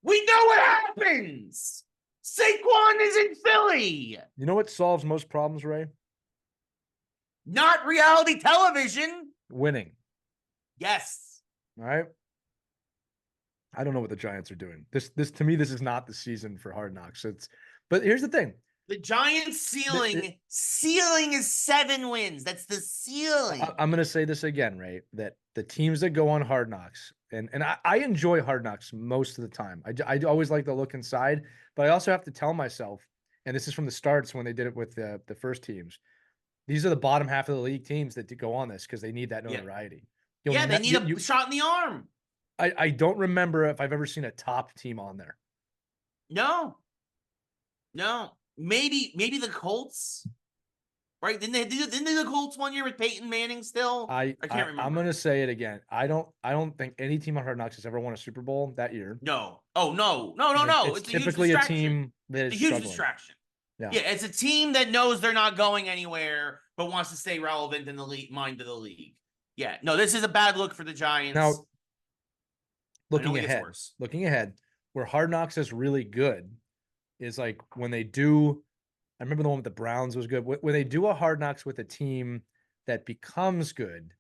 We know what happens. Saquon is in Philly. You know what solves most problems, Ray? Not reality television. Winning. Yes. All right. I don't know what the Giants are doing. This to me, this is not the season for Hard Knocks. But here's the thing. The Giants' ceiling is 7 wins. That's the ceiling. I'm going to say this again, Ray, that the teams that go on Hard Knocks, and I enjoy Hard Knocks most of the time. I always like to look inside, but I also have to tell myself, and this is from the starts when they did it with the first teams, these are the bottom half of the league teams that go on this because they need that notoriety. Yeah, they need a shot in the arm. I don't remember if I've ever seen a top team on there. No. Maybe the Colts, right? Didn't they do the Colts one year with Peyton Manning still? I can't remember. I'm gonna say it again. I don't think any team on Hard Knocks has ever won a Super Bowl that year. No. Oh no. It's typically a team that is a huge struggling. distraction. Yeah, it's a team that knows they're not going anywhere, but wants to stay relevant in the mind of the league. Yeah, no, this is a bad look for the Giants. Now, looking ahead, where Hard Knocks is really good is like when they do. I remember the one with the Browns was good. When they do a Hard Knocks with a team that becomes good,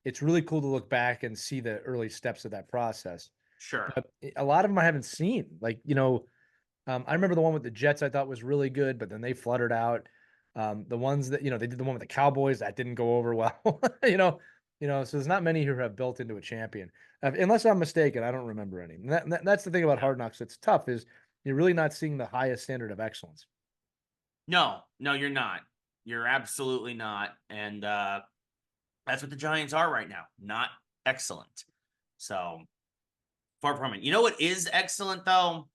it's really cool to look back and see the early steps of that process. Sure. But a lot of them I haven't seen. Like, I remember the one with the Jets I thought was really good, but then they fluttered out. The ones that, they did the one with the Cowboys that didn't go over well. So there's not many who have built into a champion. Unless I'm mistaken, I don't remember any. And that's the thing about Hard Knocks that's tough is you're really not seeing the highest standard of excellence. No, you're not. You're absolutely not. And that's what the Giants are right now. Not excellent. So far from it. You know what is excellent, though?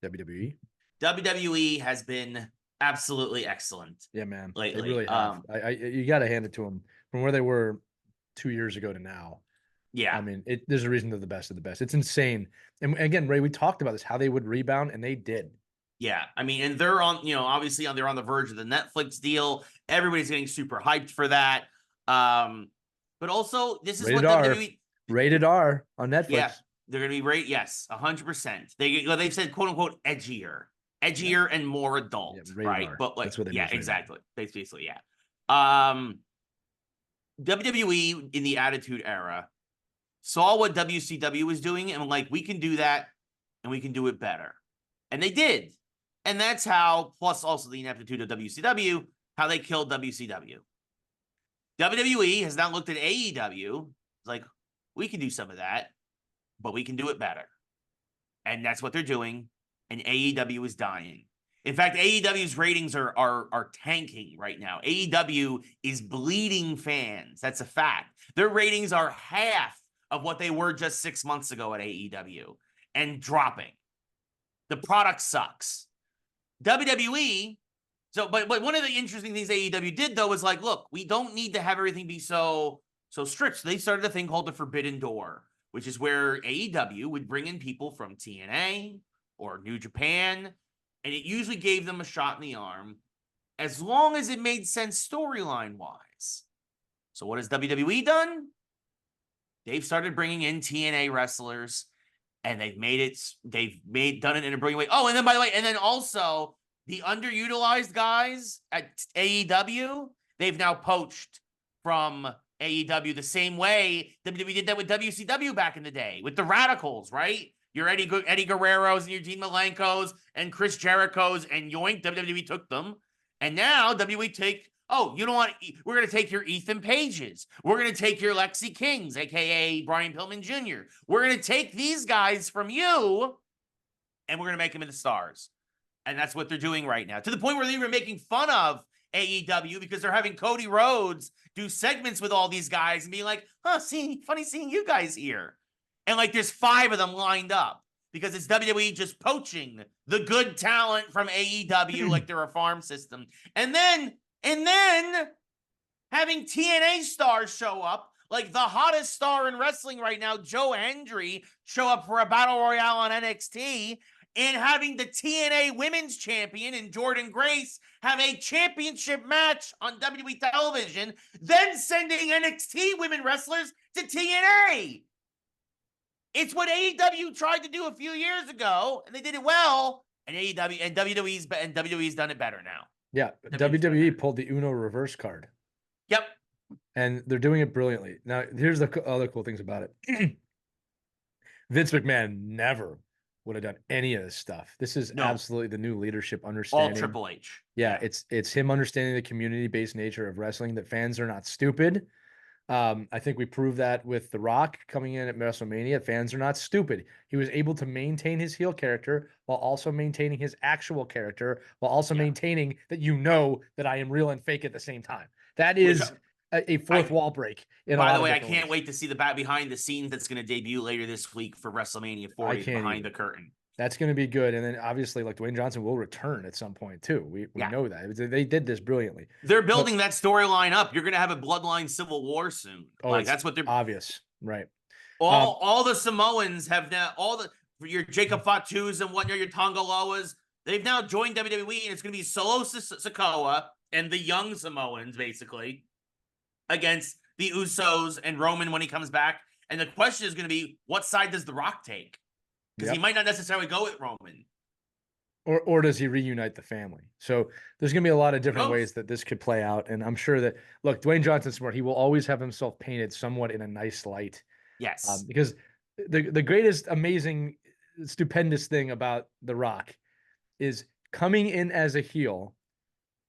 WWE. WWE has been absolutely excellent. Yeah, man. Lately. They really have. You got to hand it to them from where they were 2 years ago to now. Yeah. I mean, there's a reason they're the best of the best. It's insane. And again, Ray, we talked about this, how they would rebound, and they did. Yeah. I mean, and they're on, obviously they're on the verge of the Netflix deal. Everybody's getting super hyped for that. But also, this is Rated what R. WWE... Rated R on Netflix. Yeah. They're going to be yes, 100%. They've said, quote unquote, edgier and more adult, right? R. But like, that's what they yeah, exactly. Basically, yeah. WWE in the Attitude Era saw what WCW was doing and like, we can do that and we can do it better. And they did. And that's how, plus also the ineptitude of WCW, how they killed WCW. WWE has now looked at AEW, like, we can do some of that, but we can do it better. And that's what they're doing. and AEW is dying. In fact, AEW's ratings are tanking right now. AEW is bleeding fans. That's a fact. Their ratings are half of what they were just 6 months ago at AEW and dropping. The product sucks. WWE, but one of the interesting things AEW did though was like, look, we don't need to have everything be so strict. So they started a thing called the Forbidden Door, which is where AEW would bring in people from TNA or New Japan, and it usually gave them a shot in the arm as long as it made sense storyline wise. So what has WWE done? They've started bringing in TNA wrestlers, and they've done it in a brilliant way. Oh, and then by the way, and then also the underutilized guys at AEW, they've now poached from AEW the same way WWE did that with WCW back in the day with the Radicals, right? Your Eddie Guerrero's and your Dean Malenkos and Chris Jericho's, and yoink, WWE took them. And now WWE take, you know what? We're going to take your Ethan Pages. We're going to take your Lexi Kings, a.k.a. Brian Pillman Jr. We're going to take these guys from you, and we're going to make them into stars. And that's what they're doing right now. To the point where they're even making fun of AEW because they're having Cody Rhodes do segments with all these guys and being like, funny seeing you guys here. And like there's 5 of them lined up because it's WWE just poaching the good talent from AEW like they're a farm system. And then having TNA stars show up, like the hottest star in wrestling right now, Joe Hendry, show up for a battle royale on NXT, and having the TNA Women's Champion and Jordynne Grace have a championship match on WWE television, then sending NXT women wrestlers to TNA. It's what AEW tried to do a few years ago, and they did it well. And WWE's done it better now. Yeah, WWE pulled the Uno reverse card. Yep. And they're doing it brilliantly. Now, here's the other cool things about it. Vince McMahon never would have done any of this stuff. This is absolutely the new leadership understanding. All Triple H. Yeah, it's him understanding the community-based nature of wrestling, that fans are not stupid. I think we proved that with The Rock coming in at WrestleMania. Fans are not stupid. He was able to maintain his heel character while also maintaining his actual character, while also maintaining that that I am real and fake at the same time. That is a fourth wall break. By the way, I can't wait to see the behind the scenes that's going to debut later this week for WrestleMania 40 behind the curtain. That's going to be good. And then obviously, like, Dwayne Johnson will return at some point too. We know that. They did this brilliantly. They're building that storyline up. You're going to have a bloodline civil war soon. That's what they're obvious, right? All the Samoans have now, your Jacob Fatu's and your Tongaloas, they've now joined WWE, and it's going to be Solo Sikoa and the young Samoans basically against the Usos and Roman when he comes back. And the question is going to be, what side does The Rock take? Because he might not necessarily go with Roman. Or does he reunite the family? So there's going to be a lot of different ways that this could play out. And I'm sure that, look, Dwayne Johnson's smart. He will always have himself painted somewhat in a nice light. Yes. Because the greatest, amazing, stupendous thing about The Rock is coming in as a heel.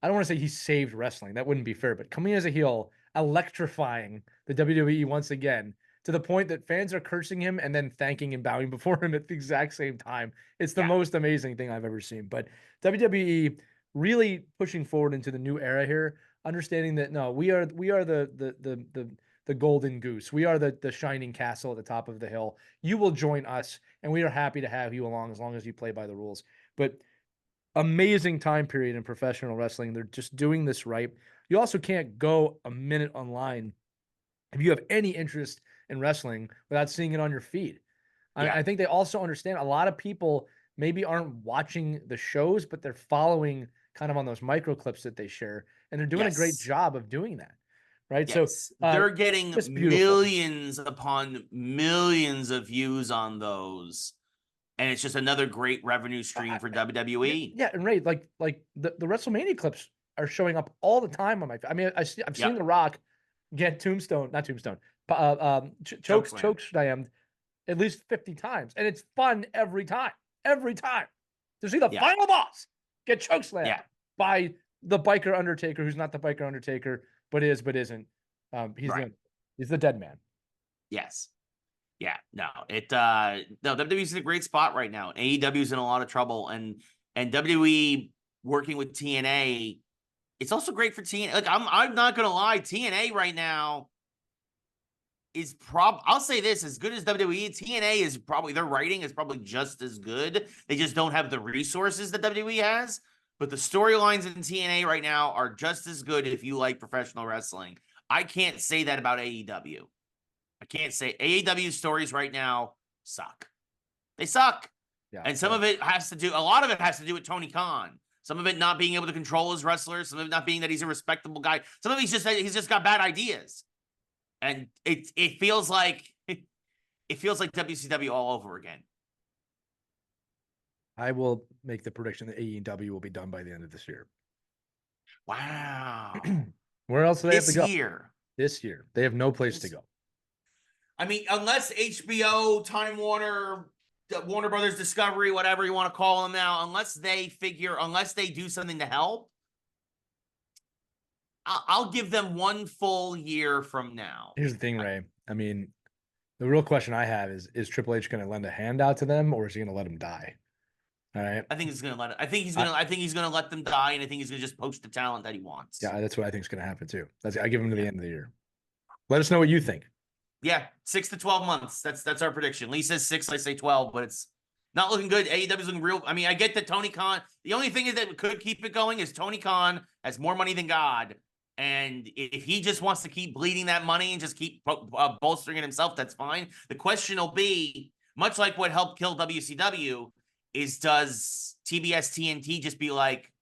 I don't want to say he saved wrestling. That wouldn't be fair. But coming as a heel, electrifying the WWE once again, to the point that fans are cursing him and then thanking and bowing before him at the exact same time. It's the most amazing thing I've ever seen. But WWE really pushing forward into the new era here, understanding that we are the golden goose. We are the shining castle at the top of the hill. You will join us, and we are happy to have you along as long as you play by the rules. But amazing time period in professional wrestling. They're just doing this right. You also can't go a minute online if you have any interest in wrestling without seeing it on your feed. I think they also understand a lot of people maybe aren't watching the shows, but they're following kind of on those micro clips that they share, and they're doing a great job of doing that. Right. Yes. So they're getting millions upon millions of views on those. And it's just another great revenue stream for WWE. Yeah. And Ray, like the WrestleMania clips are showing up all the time on my, I've seen The Rock get choke slammed at least 50 times, and it's fun every time to see the final boss get choke slammed by the biker Undertaker, who's not the biker Undertaker, but isn't. He's the dead man. Yes. Yeah, no, no, WWE's in a great spot right now. AEW's in a lot of trouble, and WWE working with TNA, it's also great for TNA. Like, I'm not gonna lie, TNA right now is I'll say this, as good as WWE, TNA is probably, their writing is probably just as good. They just don't have the resources that WWE has. But the storylines in TNA right now are just as good if you like professional wrestling. I can't say that about AEW. I can't say AEW stories right now suck. They suck. Yeah. And some of it has to do, a lot of it has to do with Tony Khan. Some of it not being able to control his wrestlers. Some of it not being that he's a respectable guy. Some of it he's just got bad ideas. And it feels like WCW all over again. I will make the prediction that AEW will be done by the end of this year. Wow. Where else do they have to go? This year. They have no place to go. I mean, unless HBO, Time Warner, Warner Brothers Discovery, whatever you want to call them now, unless they do something to help, I'll give them one full year from now. Here's the thing, Ray. I mean, the real question I have is Triple H going to lend a hand out to them, or is he going to let them die? All right. I think he's going to let it. I think he's going to let them die, and I think he's going to just poach the talent that he wants. Yeah, that's what I think is going to happen too. I give him to the end of the year. Let us know what you think. Yeah, 6 to 12 months. That's our prediction. Lee says 6, I say 12, but it's not looking good. AEW's looking real. I mean, I get that Tony Khan. The only thing is that could keep it going is Tony Khan has more money than God. And if he just wants to keep bleeding that money and just keep bolstering it himself, that's fine. The question will be, much like what helped kill WCW, is does TBS TNT just be like,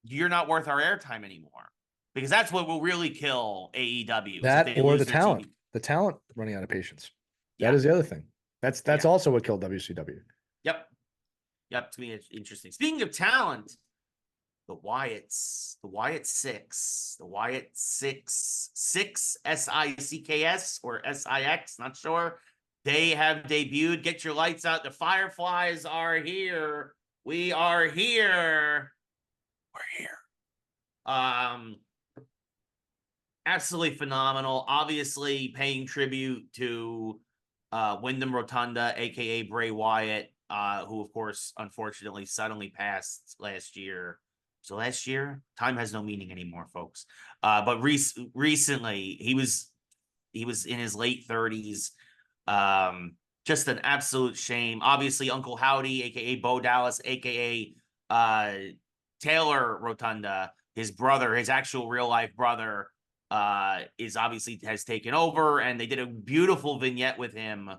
you're not worth our airtime anymore? Because that's what will really kill AEW. That or the talent. The talent running out of patience. That is the other thing. That's also what killed WCW. Yep. It's gonna be interesting. Speaking of talent, the Wyatt Six, SICKS or SIX, not sure. They have debuted. Get your lights out. The Fireflies are here. We are here. We're here. Absolutely phenomenal. Obviously paying tribute to Wyndham Rotunda, aka Bray Wyatt, who of course unfortunately suddenly passed last year. So last year, time has no meaning anymore, folks. But recently, he was in his late 30s. Just an absolute shame. Obviously, Uncle Howdy, aka Bo Dallas, aka Taylor Rotunda, his brother, his actual real life brother, has taken over, and they did a beautiful vignette with him,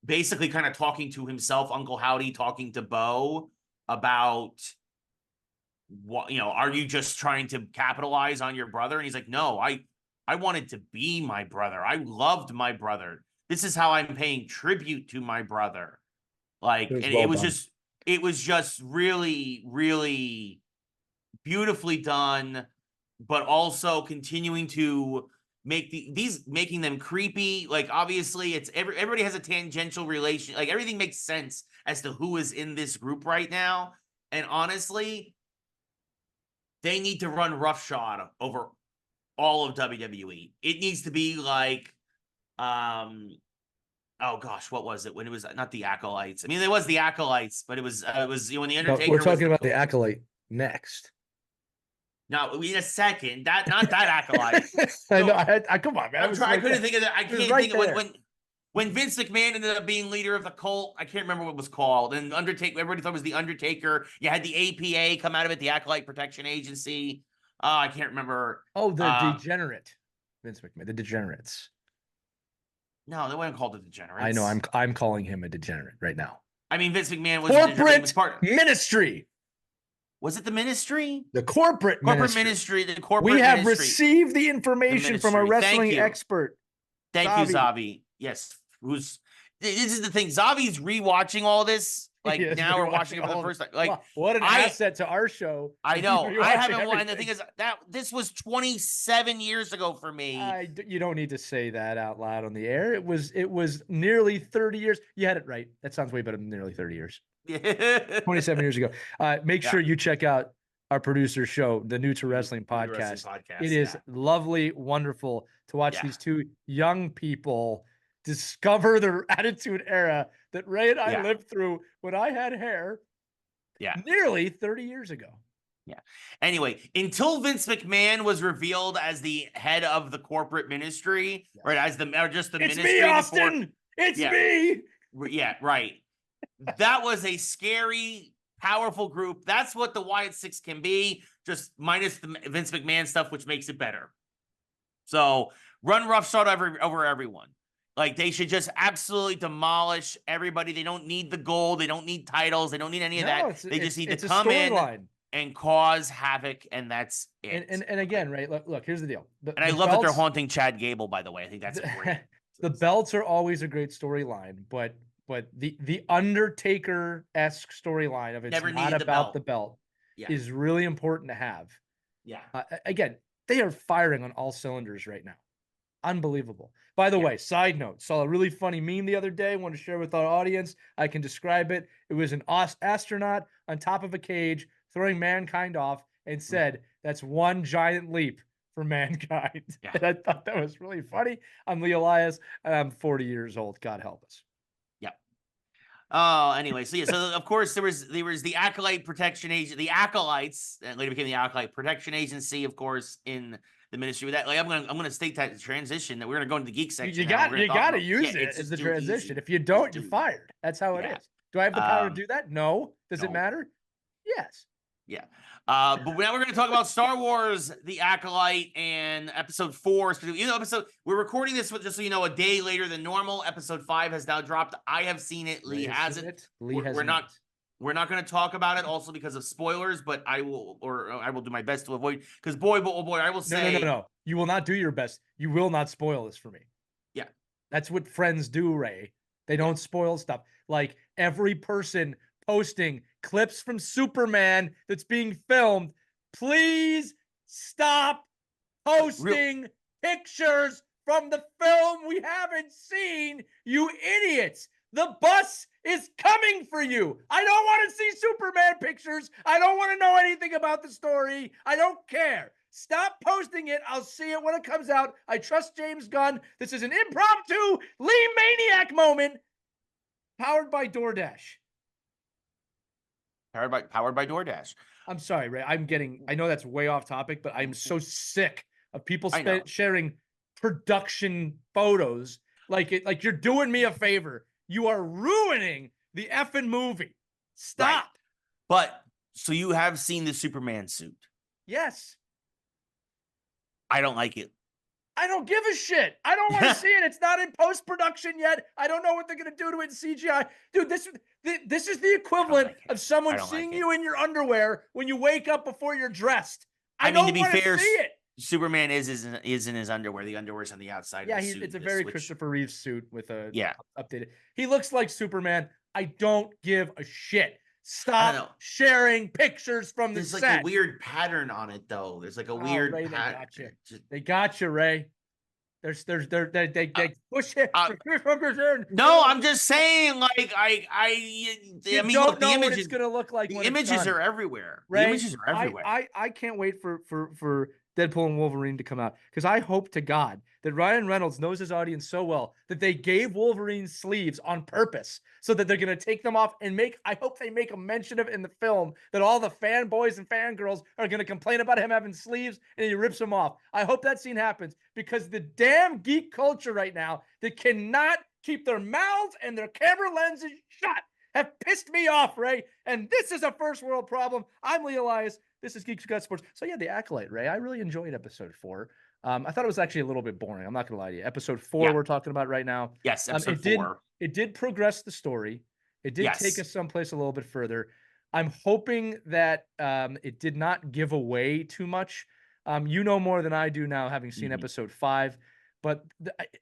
basically kind of talking to himself, Uncle Howdy talking to Bo about what, are you just trying to capitalize on your brother? And he's like, no, I wanted to be my brother. I loved my brother. This is how I'm paying tribute to my brother. Like, it was just really, really beautifully done, but also continuing to make making them creepy. Like, obviously it's everybody has a tangential relation. Like, everything makes sense as to who is in this group right now. And honestly, they need to run roughshod over all of WWE. It needs to be like, oh gosh, what was it when it was not the Acolytes? I mean, there was the Acolytes, but it was when the Undertaker. We're talking about the Acolyte next. No, in a second. Not that Acolyte. I know. I come on, man. I couldn't think of that. I can't think of when Vince McMahon ended up being leader of the cult. I can't remember what it was called. And Undertaker, everybody thought it was the Undertaker. You had the APA come out of it, the Acolyte Protection Agency. I can't remember. Oh, the degenerate Vince McMahon, the degenerates. No, they weren't called the degenerates. I know. I'm calling him a degenerate right now. I mean, Vince McMahon was corporate ministry. Was it the ministry? The corporate ministry. The corporate. We have received the information from a wrestling expert. Thank you, Zavi. Yes. This is the thing. Zavi's rewatching all this. Like, now we're watching it for the first time. Like, what an asset to our show. I know. I haven't watched. And the thing is that this was 27 years ago for me. You don't need to say that out loud on the air. It was nearly 30 years. You had it right. That sounds way better than nearly 30 years. 27 years ago. Make sure you check out our producer's show, the New to Wrestling podcast. It is lovely, wonderful to watch these two young people discover the Attitude Era that Ray and I Yeah. lived through when I had hair nearly 30 years ago. Yeah. Anyway, until Vince McMahon was revealed as the head of the corporate ministry, right? Or just the It's ministry. me, Austin. It's me. Yeah, right. That was a scary, powerful group. That's what the Wyatt Six can be, just minus the Vince McMahon stuff, which makes it better. So run roughshod over everyone. Like, they should just absolutely demolish everybody. They don't need the gold. They don't need titles. They don't need any of that. They just need to come in and cause havoc, and that's it. And again, right? Look, here's the deal. And I love that they're haunting Chad Gable, by the way. I think that's great. The belts are always a great storyline, but the Undertaker-esque storyline of it's not about the belt is really important to have. Yeah. Again, they are firing on all cylinders right now. Unbelievable. By the way, side note, saw a really funny meme the other day. Want to share with our audience. I can describe it. It was an astronaut on top of a cage throwing mankind off and said, "That's one giant leap for mankind." Yeah. And I thought that was really funny. I'm Lee Elias, and I'm 40 years old. God help us. Yep. Oh, anyway, so so of course there was the Acolyte Protection Agency, the Acolytes, that later became the Acolyte Protection Agency, of course, in the ministry with that. Like, I'm gonna state that transition that we're gonna go into the geek section. You got to use it as the transition. Easy. If you don't, you're fired. That's how it is. Do I have the power to do that? No. Does it matter? Yes. Yeah. But now we're going to talk about Star Wars, The Acolyte, and Episode 4. We're recording this just so you know, a day later than normal. Episode 5 has now dropped. I have seen it. Lee hasn't. We're not going to talk about it, also because of spoilers. But I will do my best to avoid. Because boy, I will say no. You will not do your best. You will not spoil this for me. Yeah, that's what friends do, Ray. They don't spoil stuff. Like every person posting clips from Superman that's being filmed, please stop posting pictures from the film we haven't seen, you idiots. The bus is coming for you. I don't want to see Superman pictures. I don't want to know anything about the story. I don't care. Stop posting it. I'll see it when it comes out. I trust James Gunn. This is an impromptu Lee Maniac moment powered by DoorDash. Powered by DoorDash. I'm sorry, Ray. I know that's way off topic, but I'm so sick of people sharing production photos like you're doing me a favor. You are ruining the effing movie. Stop. Right. But so you have seen the Superman suit? Yes. I don't like it. I don't give a shit. I don't want to see it. It's not in post-production yet. I don't know what they're going to do to it in CGI. Dude, this is the equivalent of someone seeing you in your underwear when you wake up before you're dressed. I mean, to be fair, see it. Superman is in his underwear. The underwear's on the outside of the suit. It's a very Christopher Reeve suit with a updated. He looks like Superman. I don't give a shit. Stop sharing pictures from the set. There's like a weird pattern on it, though. There's like a weird pattern. They got you, Ray. They push it. No, I'm just saying, like, I mean, look, the images, it's gonna look like. The images are everywhere. Ray, the images are everywhere. I can't wait for Deadpool and Wolverine to come out, because I hope to God that Ryan Reynolds knows his audience so well that they gave Wolverine sleeves on purpose so that they're going to take them off and I hope they make a mention of it in the film that all the fanboys and fangirls are going to complain about him having sleeves and he rips them off. I hope that scene happens, because the damn geek culture right now that cannot keep their mouths and their camera lenses shut have pissed me off, Ray. And this is a first world problem. I'm Lee Elias. This is Geeks Who Like Sports. So yeah, The Acolyte, Ray. I really enjoyed episode 4. I thought it was actually a little bit boring. I'm not going to lie to you. Episode 4 we're talking about right now. Yes, episode 4. It did progress the story. It did take us someplace a little bit further. I'm hoping that it did not give away too much. You know more than I do now, having seen episode 5. But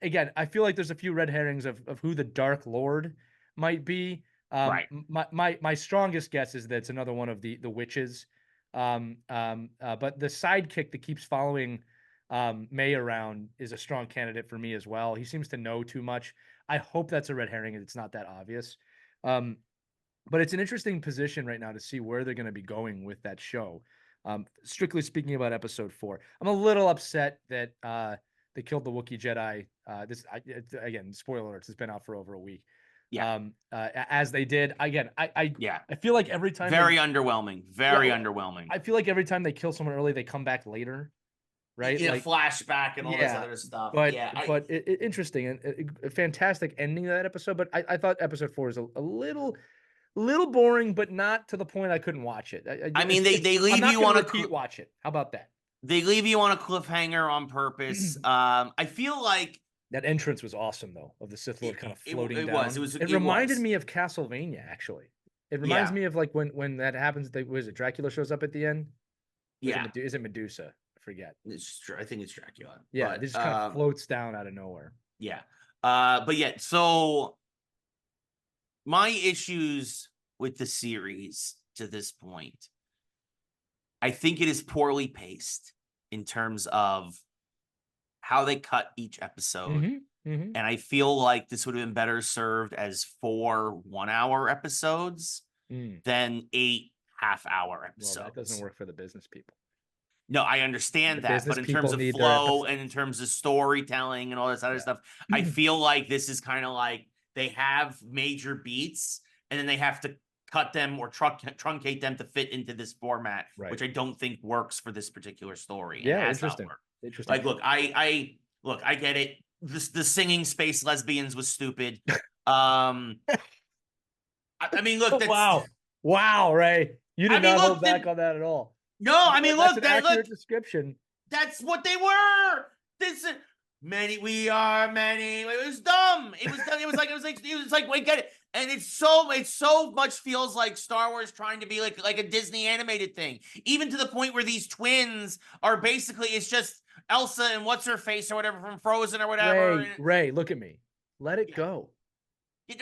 again, I feel like there's a few red herrings of who the Dark Lord might be. Right. My strongest guess is that it's another one of the witches. But the sidekick that keeps following May around is a strong candidate for me as well. He seems to know too much. I hope that's a red herring and it's not that obvious. But it's an interesting position right now to see where they're going to be going with that show. Strictly speaking about episode 4, I'm a little upset that they killed the Wookiee Jedi. Again, spoiler alerts, it's been out for over a week. Yeah. As they did. Again, I Yeah. feel like every time Very underwhelming. Very underwhelming. I feel like every time they kill someone early, they come back later, right? In like a flashback and all this other stuff. But interesting and a fantastic ending to that episode. But I thought episode 4 is a little boring, but not to the point I couldn't watch it. I mean, they leave you on repeat watch it. How about that? They leave you on a cliffhanger on purpose. I feel like that entrance was awesome, though, of the Sith Lord kind of floating down. It reminded me of Castlevania, actually. It reminds me of like when that happens. Dracula shows up at the end? Is it Medusa? I forget. I think it's Dracula. Yeah, it just kind of floats down out of nowhere. Yeah. But yeah, so my issues with the series to this point, I think it is poorly paced in terms of how they cut each episode. And I feel like this would have been better served as 4 1-hour episodes than 8 half-hour episodes. Well, that doesn't work for the business people. No, I understand that, but in terms of flow and in terms of storytelling and all this other stuff, I feel like this is kind of like they have major beats and then they have to cut them or truncate them to fit into this format, which I don't think works for this particular story. Yeah, interesting. Like, look, I get it. The singing space lesbians was stupid. I mean, look. That's, wow, Ray, you did not hold back on that at all. No, I mean, look, that's an accurate description. That's what they were. We are many. It was dumb. It was like, wait, get it. And it so much feels like Star Wars trying to be like a Disney animated thing, even to the point where these twins are basically, it's just Elsa and what's her face or whatever from Frozen or whatever. Ray, look at me. Let it go. I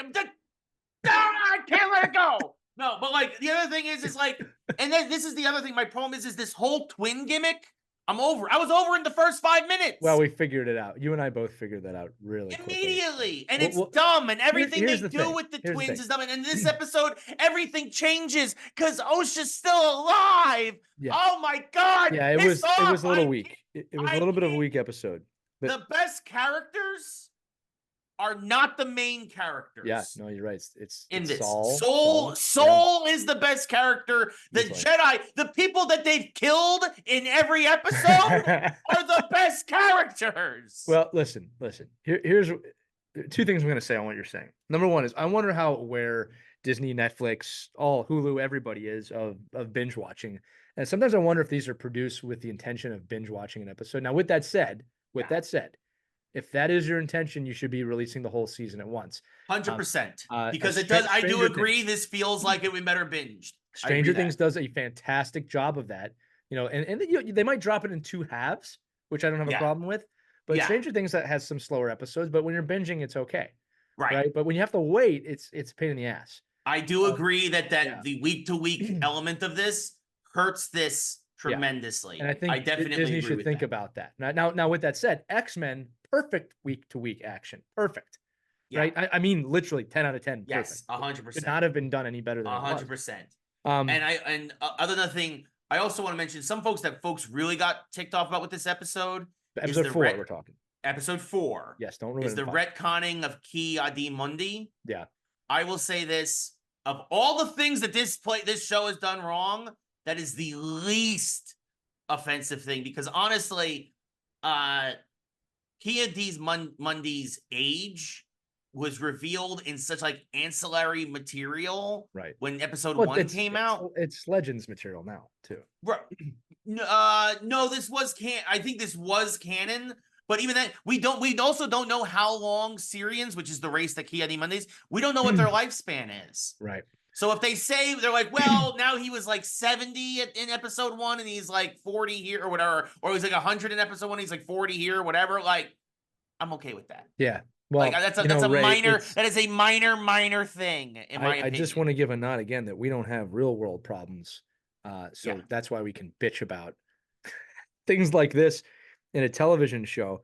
can't let it go. No, but like the other thing is like, and then this is the other thing. My problem is this whole twin gimmick. I'm over. I was over in the first 5 minutes. Well, we figured it out. You and I both figured that out really immediately. Quickly. And it's dumb. And everything they do with the twins is dumb. And in this episode, everything changes because Osha's still alive. Yeah. Oh my God. Yeah, it was a little weak. It was a little bit of a weak episode. But the best characters are not the main characters. Yeah, no, you're right. It's in this. Saul is the best character. The Jedi, the people that they've killed in every episode are the best characters. Well, listen. Here's 2 things I'm going to say on what you're saying. Number 1 is I wonder how aware Disney, Netflix, all Hulu, everybody is of binge watching. And sometimes I wonder if these are produced with the intention of binge watching an episode. Now, with that said, if that is your intention, you should be releasing the whole season at once. 100%. Because it does. I do agree. This feels like it would be better binged. Stranger Things does a fantastic job of that. And they might drop it in 2 halves, which I don't have a problem with. But Stranger Things that has some slower episodes. But when you're binging, it's okay. Right. But when you have to wait, it's a pain in the ass. I do agree that the week to week element of this hurts this tremendously. And I think Disney should think about that. Now, with that said, X-Men, perfect week to week action. Perfect. Yeah. Right. I mean, literally 10 out of 10. Yes. 100%. Could not have been done any better than 100%. And other thing, I also want to mention some folks really got ticked off about with this episode. Episode 4, we're talking. Episode 4. Yes. Don't ruin is the retconning of Ki-Adi-Mundi. Yeah. I will say this: of all the things that this show has done wrong, that is the least offensive thing, because honestly, Ki-Adi-Mundi's age was revealed in such like ancillary material, right? When episode 1 came out. It's Legends material now too. Right. No, this was I think this was canon. But even then, we also don't know how long Syrians, which is the race that Ki-Adi-Mundi is, we don't know what their lifespan is. Right. So if they say, they're like, well, now he was like 70 in episode 1 and he's like 40 here or whatever, or he's like 100 in episode 1, he's like 40 here or whatever, like, I'm okay with that. Yeah. Well, like, that's a Ray, minor, that is a minor thing in my opinion. I just want to give a nod again that we don't have real world problems. So that's why we can bitch about things like this in a television show.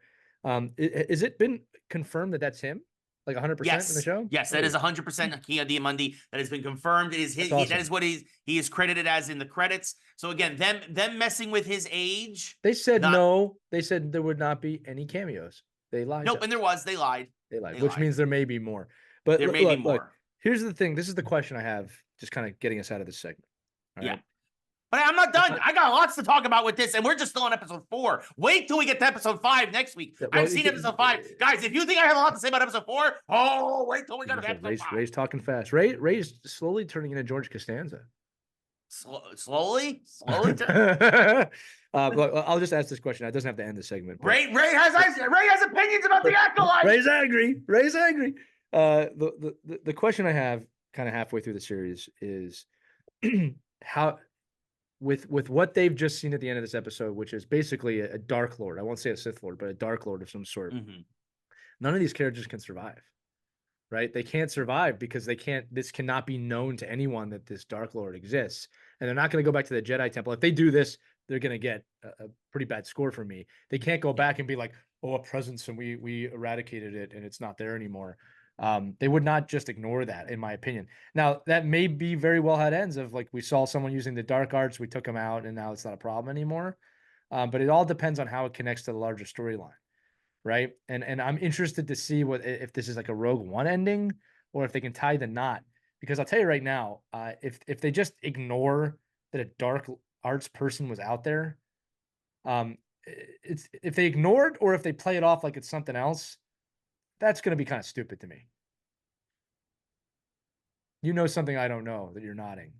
Is it been confirmed that that's him? Like 100% in the Yes. show? Yes, that is 100% Ki-Adi-Mundi. That has been confirmed. It is his, That's awesome. that is what he is credited as in the credits. So again, them messing with his age. They said not, no. They said there would not be any cameos. They lied. Nope, and there was. They lied. They lied, They which lied. means there may be more. But there may be more. Look, here's the thing. This is the question I have, just kind of getting us out of this segment. All yeah. right? But I'm not done. I got lots to talk about with this, and we're just still on episode 4. Wait till we get to episode 5 next week. Well, I've seen episode 5. Guys, if you think I have a lot to say about episode 4, wait till we go to episode 5. Ray's talking fast. Ray's slowly turning into George Costanza. Slowly? I'll just ask this question. It doesn't have to end the segment. Ray has opinions about the Acolyte. Ray's angry. The question I have kind of halfway through the series is how with what they've just seen at the end of this episode, which is basically a Dark Lord. I won't say a Sith Lord, but a Dark Lord of some sort. Mm-hmm. None of these characters can survive, right? They can't survive because this cannot be known to anyone that this Dark Lord exists. And they're not going to go back to the Jedi Temple. If they do this, they're going to get a pretty bad score from me. They can't go back and be like, oh, a presence and we eradicated it and it's not there anymore. They would not just ignore that, in my opinion. Now, that may be very well had ends of like we saw someone using the dark arts, we took them out, and now it's not a problem anymore. But it all depends on how it connects to the larger storyline, right? And I'm interested to see if this is like a Rogue One ending or if they can tie the knot. Because I'll tell you right now, if they just ignore that a dark arts person was out there, it's if they ignore it or if they play it off like it's something else, that's going to be kind of stupid to me. You know something I don't know that you're nodding.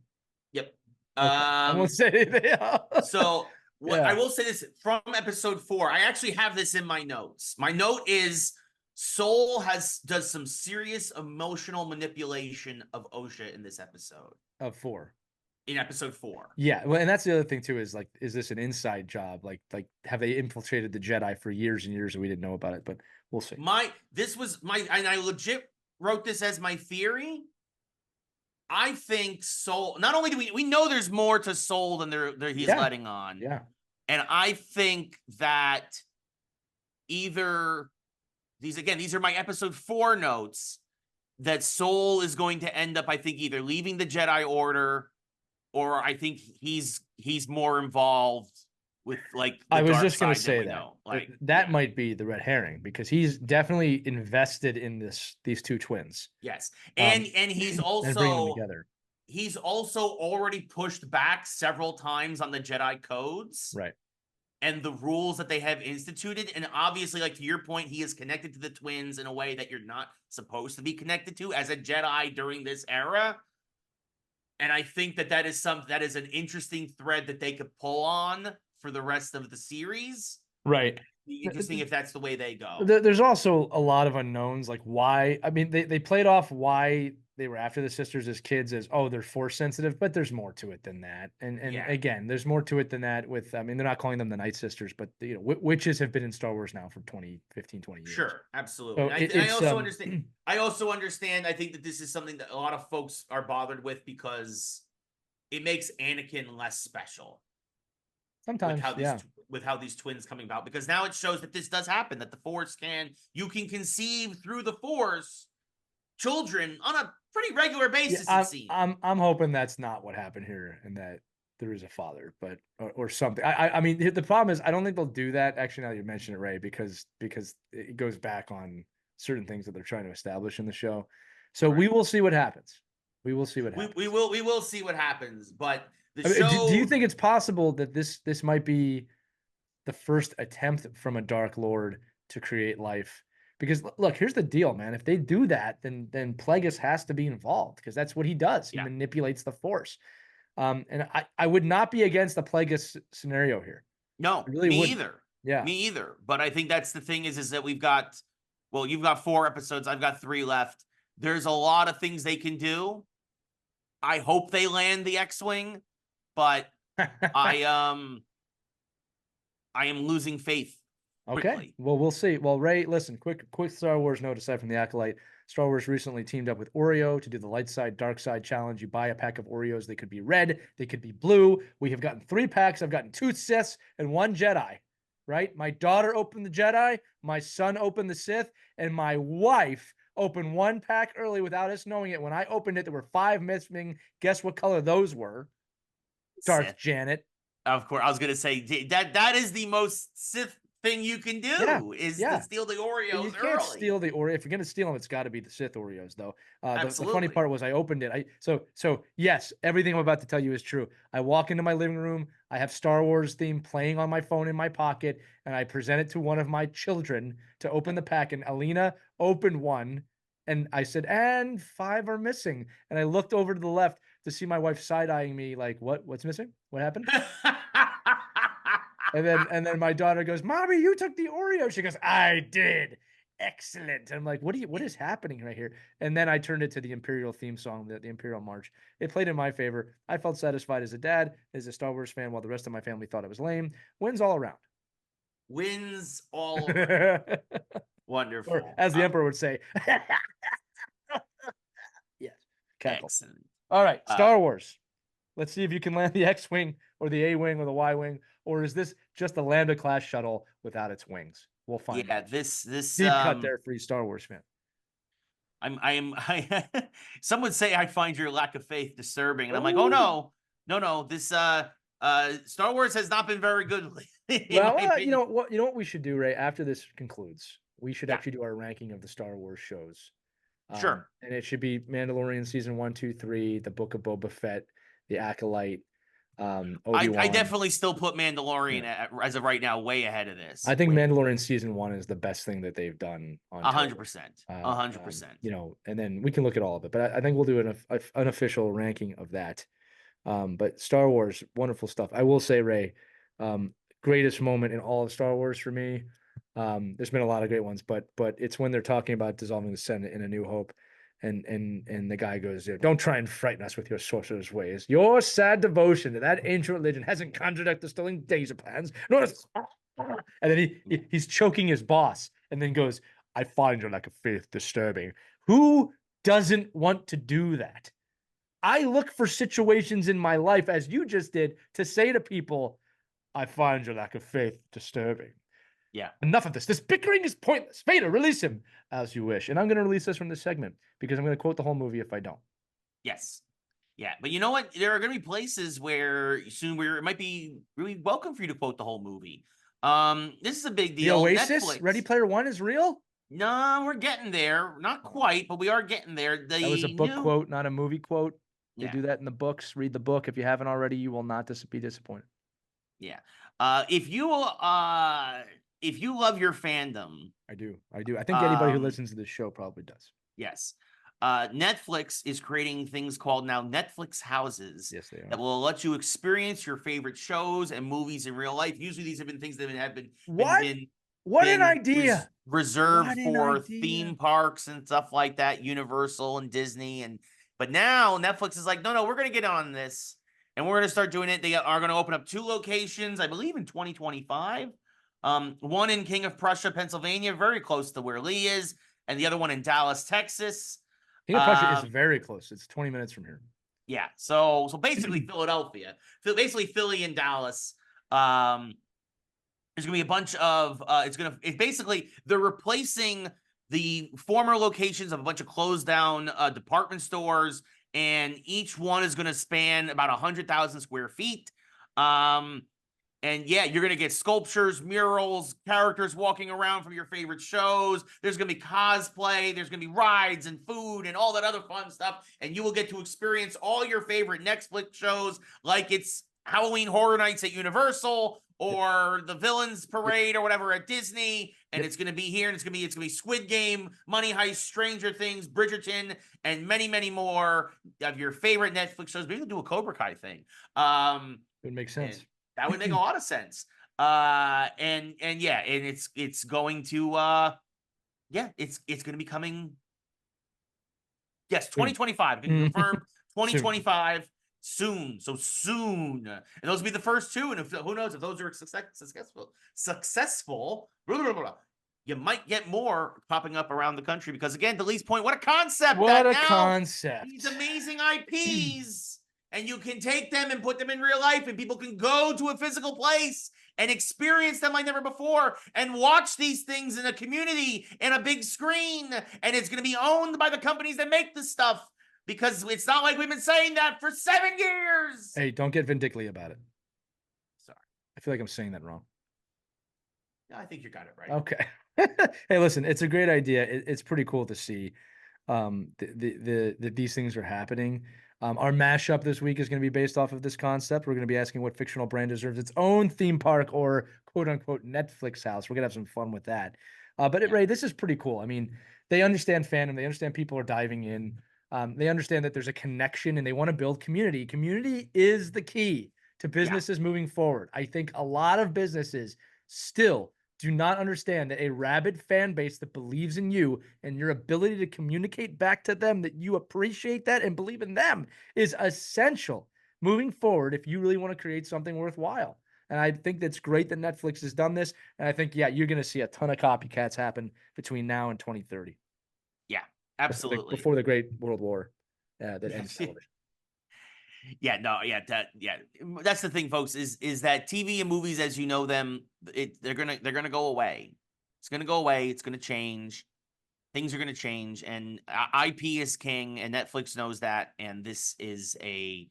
Yep. Okay. I won't say anything else. So I will say this from episode 4. I actually have this in my notes. My note is Soul does some serious emotional manipulation of Osha in this episode. Of 4. In episode 4. Yeah, well, and that's the other thing too is like, is this an inside job? Like have they infiltrated the Jedi for years and years and we didn't know about it? But we'll see. And I legit wrote this as my theory. I think Soul. Not only do we know there's more to Soul than he's letting on. Yeah, and I think that either these are my episode 4 notes, that Soul is going to end up, I think, either leaving the Jedi Order. Or I think he's more involved with like. I was just going to say that might be the red herring because he's definitely invested in these two twins. Yes, and he's also and bringing them together. He's also already pushed back several times on the Jedi codes, right? And the rules that they have instituted, and obviously, like to your point, he is connected to the twins in a way that you're not supposed to be connected to as a Jedi during this era. And I think that is an interesting thread that they could pull on for the rest of the series. Right. Be interesting if that's the way they go. There's also a lot of unknowns, like why. I mean, they played off why they were after the sisters as kids as, oh, they're force sensitive, but there's more to it than that. And again, there's more to it than that with, I mean, they're not calling them the Night Sisters, but witches have been in Star Wars now for 20 years. Sure. Absolutely. So I also understand. I think that this is something that a lot of folks are bothered with because it makes Anakin less special. Sometimes, with how these twins coming about, because now it shows that this does happen, that the Force you can conceive through the Force children on a pretty regular basis. I'm hoping that's not what happened here and that there is a father, but or something. I mean, the problem is I don't think they'll do that. Actually, now that you mention it, Ray, because it goes back on certain things that they're trying to establish in the show. So we will see what happens. We will see what happens. We will see what happens. But do you think it's possible that this might be the first attempt from a Dark Lord to create life? Because look, here's the deal, man. If they do that, then Plagueis has to be involved because that's what he does. He manipulates the Force. And I would not be against the Plagueis scenario here. No, really me wouldn't. either. Yeah, me either. But I think that's the thing is that you've got 4 episodes. I've got 3 left. There's a lot of things they can do. I hope they land the X-Wing, but I am losing faith. Quickly. Okay. Well, we'll see. Well, Ray, listen, quick Star Wars note aside from the Acolyte. Star Wars recently teamed up with Oreo to do the light side, dark side challenge. You buy a pack of Oreos. They could be red. They could be blue. We have gotten 3 packs. I've gotten 2 Siths and 1 Jedi, right? My daughter opened the Jedi. My son opened the Sith. And my wife opened one pack early without us knowing it. When I opened it, there were 5 missing. Guess what color those were? Darth Sith. Janet. Of course, I was gonna say that is the most Sith thing you can do is to steal the Oreos You can't early. steal the Oreo. If you're gonna steal them, it's got to be the Sith Oreos, though. The funny Absolutely. part was I opened it. So yes, everything I'm about to tell you is true. I walk into my living room. I have Star Wars theme playing on my phone in my pocket, and I present it to one of my children to open the pack. And Alina opened one, and I said, "And 5 are missing." And I looked over to the left to see my wife side eyeing me, like, "What's missing? What happened?" And then my daughter goes, "Mommy, you took the Oreo." She goes, "I did. Excellent." And I'm like, what is happening right here? And then I turned it to the Imperial theme song, the Imperial March. It played in my favor. I felt satisfied as a dad, as a Star Wars fan, while the rest of my family thought it was lame. Wins all around. Wins all around. Wonderful. Or as the Emperor would say. Yes. Cackle. Excellent. All right, Star Wars. Let's see if you can land the X-Wing or the A-Wing or the Y-Wing, or is this just a Lambda class shuttle without its wings? We'll find out. This Deep cut there for you Star Wars fan. Some would say I find your lack of faith disturbing, and I'm like, oh no. This Star Wars has not been very good. Well, you know what we should do, Ray, after this concludes, we should actually do our ranking of the Star Wars shows. Sure. And it should be Mandalorian season 1, 2, 3, the Book of Boba Fett, the Acolyte, Obi-Wan. I definitely still put Mandalorian as of right now way ahead of this. I think Mandalorian season 1 is the best thing that they've done on 100%. 100%. You know, and then we can look at all of it, but I think we'll do an unofficial ranking of that. But Star Wars, wonderful stuff. I will say, Ray, greatest moment in all of Star Wars for me. There's been a lot of great ones, but it's when they're talking about dissolving the Senate in A New Hope, and the guy goes, "Don't try and frighten us with your sorcerer's ways. Your sad devotion to that ancient religion hasn't conjured up the stolen days of plans." And then he's choking his boss, and then goes, "I find your lack of faith disturbing." Who doesn't want to do that? I look for situations in my life, as you just did, to say to people, "I find your lack of faith disturbing." Yeah. Enough of this. This bickering is pointless. Vader, release him as you wish. And I'm going to release this from this segment because I'm going to quote the whole movie if I don't. Yes. Yeah. But you know what? There are going to be places where it might be really welcome for you to quote the whole movie. This is a big deal. The Oasis, Netflix. Ready Player One is real? No, we're getting there. Not quite, but we are getting there. That was a book quote, not a movie quote. They do that in the books. Read the book. If you haven't already, you will not be disappointed. Yeah. If you love your fandom, I do. I think anybody who listens to this show probably does. Yes. Netflix is creating things called now Netflix houses. Yes, they are. That will let you experience your favorite shows and movies in real life. Usually, these have been things that have been an idea! Reserved for theme parks and stuff like that, Universal and Disney, but now Netflix is like, no, we're going to get on this and we're going to start doing it. They are going to open up 2 locations, I believe, in 2025. One in King of Prussia, Pennsylvania, very close to where Lee is, and the other one in Dallas, Texas. King of Prussia is very close. It's 20 minutes from here. Yeah. So basically Philadelphia. Basically Philly and Dallas. There's gonna be a bunch of they're replacing the former locations of a bunch of closed down department stores, and each one is gonna span about 100,000 square feet. And yeah, you're going to get sculptures, murals, characters walking around from your favorite shows. There's going to be cosplay. There's going to be rides and food and all that other fun stuff. And you will get to experience all your favorite Netflix shows, like it's Halloween Horror Nights at Universal or the Villains Parade or whatever at Disney. And it's going to be here, and it's going to be Squid Game, Money Heist, Stranger Things, Bridgerton, and many, many more of your favorite Netflix shows. Maybe we'll do a Cobra Kai thing. It makes sense. That would make a lot of sense. And it's going to it's going to be coming. Yes, 2025. Confirmed 2025 soon. So soon. And those will be the first 2. And who knows if those are successful, you might get more popping up around the country, because again, to Lee's point, what a concept. Concept. These amazing IPs. And you can take them and put them in real life, and people can go to a physical place and experience them like never before and watch these things in a community in a big screen. And it's going to be owned by the companies that make this stuff, because it's not like we've been saying that for 7 years. Hey, don't get vindictive about it. Sorry. I feel like I'm saying that wrong. No, I think you got it right. Okay. Hey, listen, it's a great idea. It's pretty cool to see these things are happening. Our mashup this week is going to be based off of this concept. We're going to be asking what fictional brand deserves its own theme park or quote unquote Netflix house. We're going to have some fun with that. Ray, this is pretty cool. I mean, they understand fandom. They understand people are diving in. They understand that there's a connection and they want to build community. Community is the key to businesses moving forward. I think a lot of businesses still do not understand that a rabid fan base that believes in you and your ability to communicate back to them that you appreciate that and believe in them is essential moving forward if you really want to create something worthwhile. And I think that's great that Netflix has done this. And I think, you're going to see a ton of copycats happen between now and 2030. Yeah, absolutely. Before the Great World War that ends television. That's the thing, folks, is that TV and movies as you know them, they're gonna go away. It's gonna go away. It's gonna change. Things are gonna change, and IP is king, and Netflix knows that. And this is a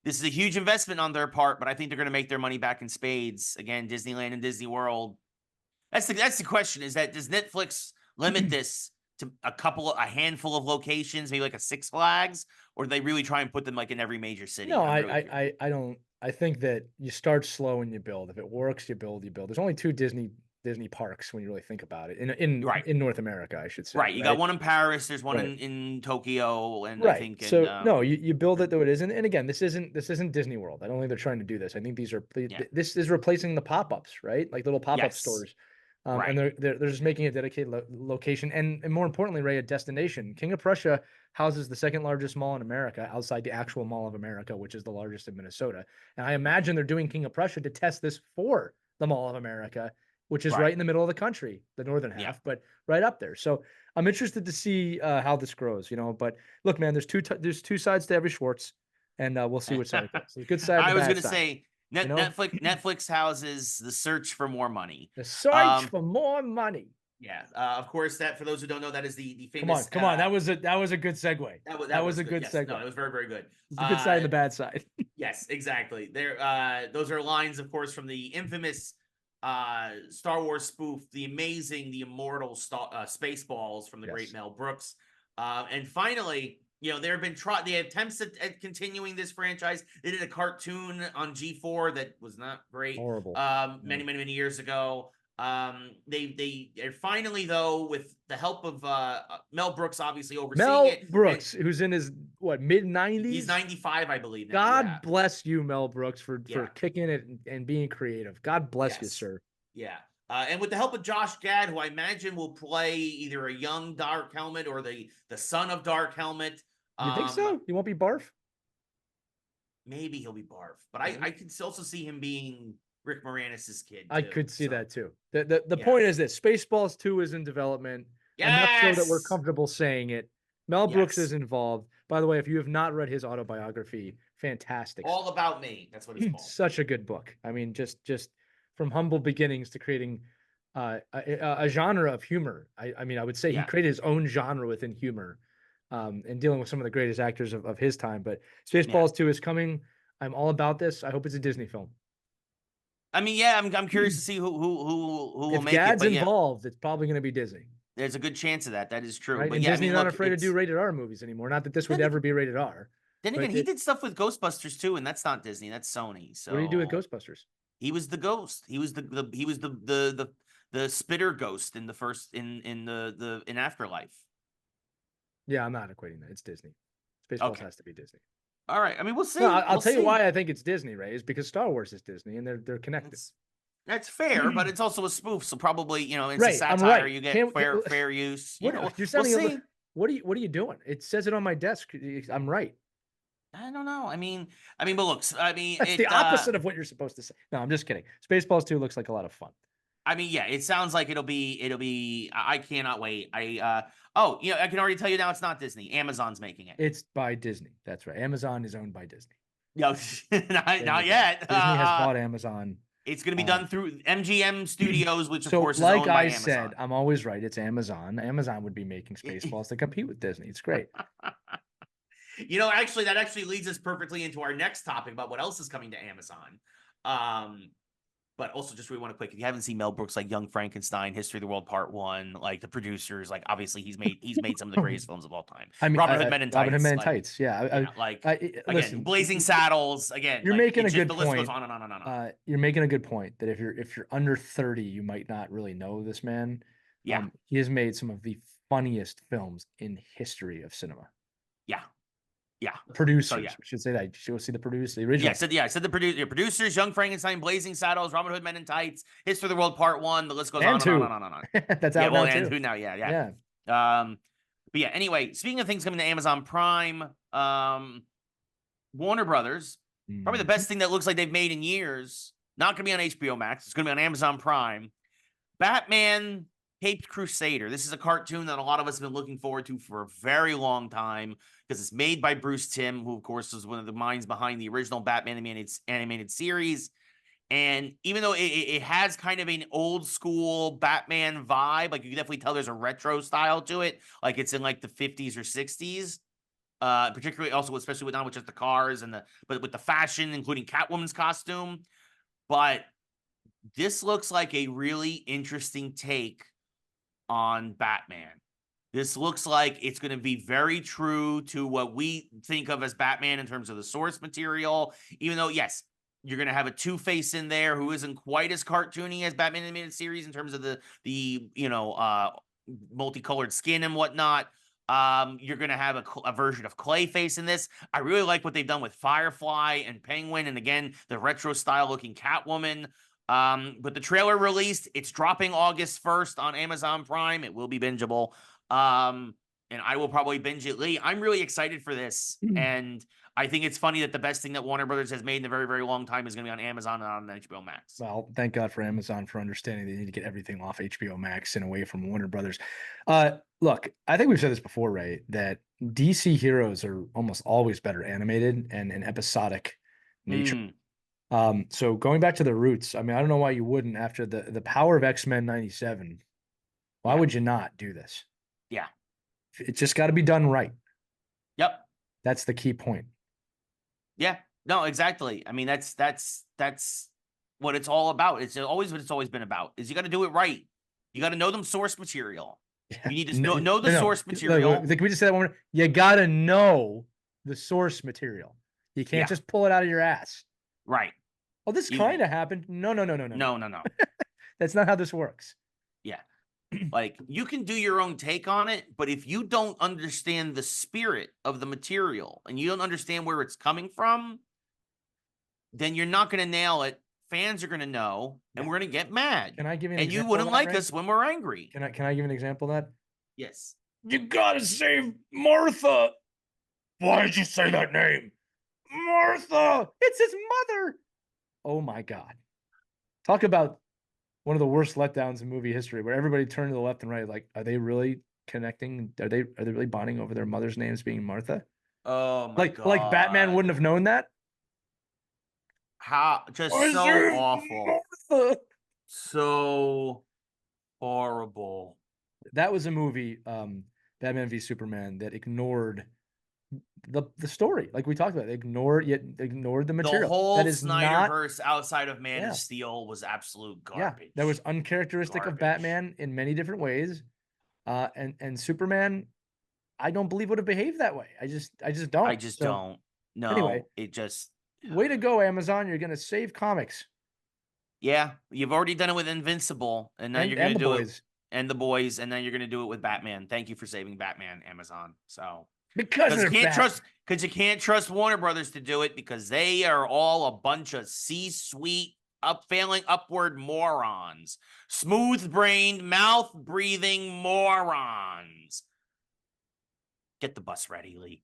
huge investment on their part, but I think they're gonna make their money back in spades. Again, Disneyland and Disney World. That's the question: is that does Netflix limit this to a handful of locations, maybe like a Six Flags, or do they really try and put them like in every major city? No, I don't. I think that you start slow and you build. If it works, you build. There's only 2 Disney parks when you really think about it in North America, I should say. Right. You got one in Paris. There's one in Tokyo, and right. I think no, you build it though it isn't. And again, this isn't Disney World. I don't think they're trying to do this. I think this is replacing the pop-ups, right? Like little pop-up stores. And they're just making a dedicated location and more importantly, Ray, a destination. King of Prussia houses the 2nd largest mall in America outside the actual Mall of America, which is the largest in Minnesota. And I imagine they're doing King of Prussia to test this for the Mall of America, which is right in the middle of the country, the northern half, but right up there. So I'm interested to see how this grows, But look, man, there's two sides to every Schwartz, and we'll see which side it goes. The good side. I was going to say. Netflix houses the search for more money. The search for more money. Yeah. Of course, that for those who don't know, that is the famous. Come on. That was a good segue. That was a good segue. No, it was very, very good. It's the good side and the bad side. Yes, exactly. Those are lines, of course, from the infamous Star Wars spoof, the amazing, the immortal Spaceballs from the great Mel Brooks. And finally, there have been the attempts at continuing this franchise. They did a cartoon on G4 that was not great. Horrible. Many years ago. They finally, though, with the help of Mel Brooks, obviously overseeing it. Mel Brooks, who's in his mid-90s. He's 95, I believe. Now. God bless you, Mel Brooks, for kicking it and being creative. God bless you, sir. Yeah. And with the help of Josh Gad, who I imagine will play either a young Dark Helmet or the son of Dark Helmet. You think so? He won't be Barf? Maybe he'll be Barf, but I could also see him being Rick Moranis' kid. I could see that too. The point is that Spaceballs 2 is in development. Yes! I'm not sure that we're comfortable saying it. Mel Brooks is involved. By the way, if you have not read his autobiography, fantastic. All About Me. That's what it's called. Such a good book. I mean, just from humble beginnings to creating a genre of humor. I mean, I would say he created his own genre within humor, and dealing with some of the greatest actors of his time. But Spaceballs 2 is coming. I'm all about this. I hope it's a Disney film. I mean, I'm curious to see who will make Gad's it. If involved, it's probably going to be Disney. There's a good chance of that. That is true. Right? But and Disney's not afraid to do rated R movies anymore. Not that this would ever be rated R. Then again, he did stuff with Ghostbusters too, and that's not Disney. That's Sony. So what do you do with Ghostbusters? He was the ghost. He was the spitter ghost in the first in Afterlife. Yeah, I'm not equating that. It's Disney. Spaceballs has to be Disney. All right. I mean, we'll see. No, I'll tell you why I think it's Disney, Ray, is because Star Wars is Disney and they're connected. That's fair, but it's also a spoof, so probably it's a satire. You get fair use. You're sounding what are you doing? It says it on my desk. I'm right. I don't know. I mean, but look, it's the opposite of what you're supposed to say. No, I'm just kidding. Spaceballs 2 looks like a lot of fun. I mean, yeah, it sounds like it'll be. I cannot wait. I can already tell you now it's not Disney. Amazon's making it. It's by Disney. That's right. Amazon is owned by Disney. No, not yet. Disney has bought Amazon. It's going to be done through MGM Studios, which of So, course is like owned by I Amazon. said, I'm always right. It's Amazon. Amazon would be making Spaceballs to compete with Disney. It's great. Actually, that actually leads us perfectly into our next topic about what else is coming to Amazon. But also, just really want to quick, if you haven't seen Mel Brooks, like Young Frankenstein, History of the World Part 1, like the producers, like obviously he's made some of the greatest films of all time. I mean, Robin Hood Men in Robin Hood Tights, Men in like, Tights. Yeah. again, Listen, Blazing Saddles. Again, you're like, making a it's just, good the list point. goes on and on and on and on. You're making a good point that if you're under 30, you might not really know this man. Yeah. He has made some of the funniest films in history of cinema. Yeah. Yeah. Producers, So, yeah. I should say that. You should go see the producer, the original. I said the producers, Young Frankenstein, Blazing Saddles, Robin Hood Men in Tights, History of the World Part 1. The list goes on and on and on and on. That's out now and too. two now. Yeah. But yeah, anyway, speaking of things coming to Amazon Prime, Warner Brothers, probably the best thing that looks like they've made in years, not going to be on HBO Max. It's going to be on Amazon Prime. Batman Caped Crusader. This is a cartoon that a lot of us have been looking forward to for a very long time because it's made by Bruce Timm, who, of course, is one of the minds behind the original Batman animated series. And even though it has kind of an old school Batman vibe, like you can definitely tell there's a retro style to it, like it's in like the 50s or 60s. Particularly also, especially with not with just the cars but with the fashion, including Catwoman's costume. But this looks like a really interesting take on Batman. This looks like it's going to be very true to what we think of as Batman in terms of the source material, even though, yes, you're going to have a Two-Face in there who isn't quite as cartoony as Batman animated series in terms of the multicolored skin and whatnot. You're going to have a version of Clayface in this. I really like what they've done with Firefly and Penguin, and again, the retro style looking Catwoman. But the trailer released, it's dropping August 1st on Amazon Prime. It will be bingeable. And I will probably binge it. Lee, I'm really excited for this. And I think it's funny that the best thing that Warner Brothers has made in a very, very long time is going to be on Amazon and on HBO Max. Well, thank God for Amazon for understanding they need to get everything off HBO Max and away from Warner Brothers. Look, I think we've said this before, right? That DC heroes are almost always better animated and an episodic nature. So going back to the roots, I mean, I don't know why you wouldn't after the power of X-Men 97. Why would you not do this? Yeah. It's just got to be done right. Yep. That's the key point. Yeah. No, exactly. I mean, that's what it's all about. It's always what it's always been about. Is you got to do it right. You got to know them source material. Yeah. You need to know the source material. Can we just say that one more? You got to know the source material. You can't just pull it out of your ass. Right. Oh, this kind of happened. No. No. That's not how this works. Yeah. Like, you can do your own take on it, but if you don't understand the spirit of the material and you don't understand where it's coming from, then you're not going to nail it. Fans are going to know, and we're going to get mad. Can I give you an example? And you wouldn't like us when we're angry. Can I give you an example of that? Yes. You got to save Martha. Why did you say that name? Martha. It's his mother. Oh my God. Talk about one of the worst letdowns in movie history where everybody turned to the left and right. Like, are they really connecting? Are they really bonding over their mother's names being Martha? Oh my God. Like Batman wouldn't have known that? How just so awful. Martha. So horrible. That was a movie, Batman v Superman, that ignored the story, like we talked about. Ignored the material. The whole that is Snyderverse outside of Man of Steel was absolute garbage. Yeah, that was uncharacteristic of Batman in many different ways. And Superman, I don't believe would have behaved that way. I just don't. I just don't. No. Anyway, it just way to go, Amazon. You're gonna save comics. Yeah, you've already done it with Invincible, and now you're gonna do it and the boys, and then you're gonna do it with Batman. Thank you for saving Batman, Amazon. So because you can't trust Warner Brothers to do it because they are all a bunch of C-suite failing upward morons, smooth-brained, mouth-breathing morons. Get the bus ready, Lee.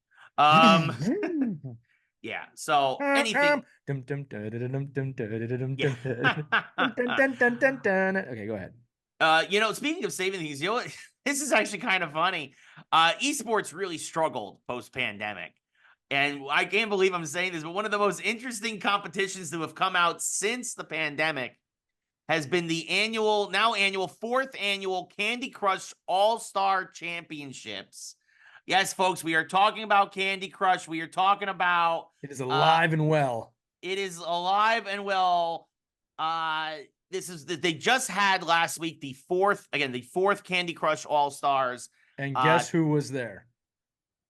Yeah. So anything. Okay, go ahead. Speaking of saving things, this is actually kind of funny. Esports really struggled post-pandemic. And I can't believe I'm saying this, but one of the most interesting competitions to have come out since the pandemic has been the fourth annual Candy Crush All-Star Championships. Yes, folks, we are talking about Candy Crush. We are talking about It is alive and well. It is alive and well. They just had last week the fourth Candy Crush All-Stars. And guess who was there?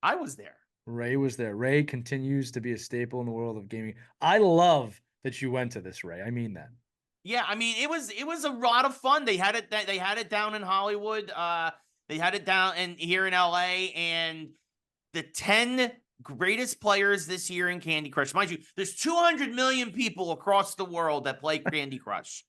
I was there. Ray was there. Ray continues to be a staple in the world of gaming. I love that you went to this, Ray. I mean that. Yeah, I mean it was a lot of fun. They had it down in Hollywood. They had it down here in LA, and the 10 greatest players this year in Candy Crush. Mind you, there's 200 million people across the world that play Candy Crush,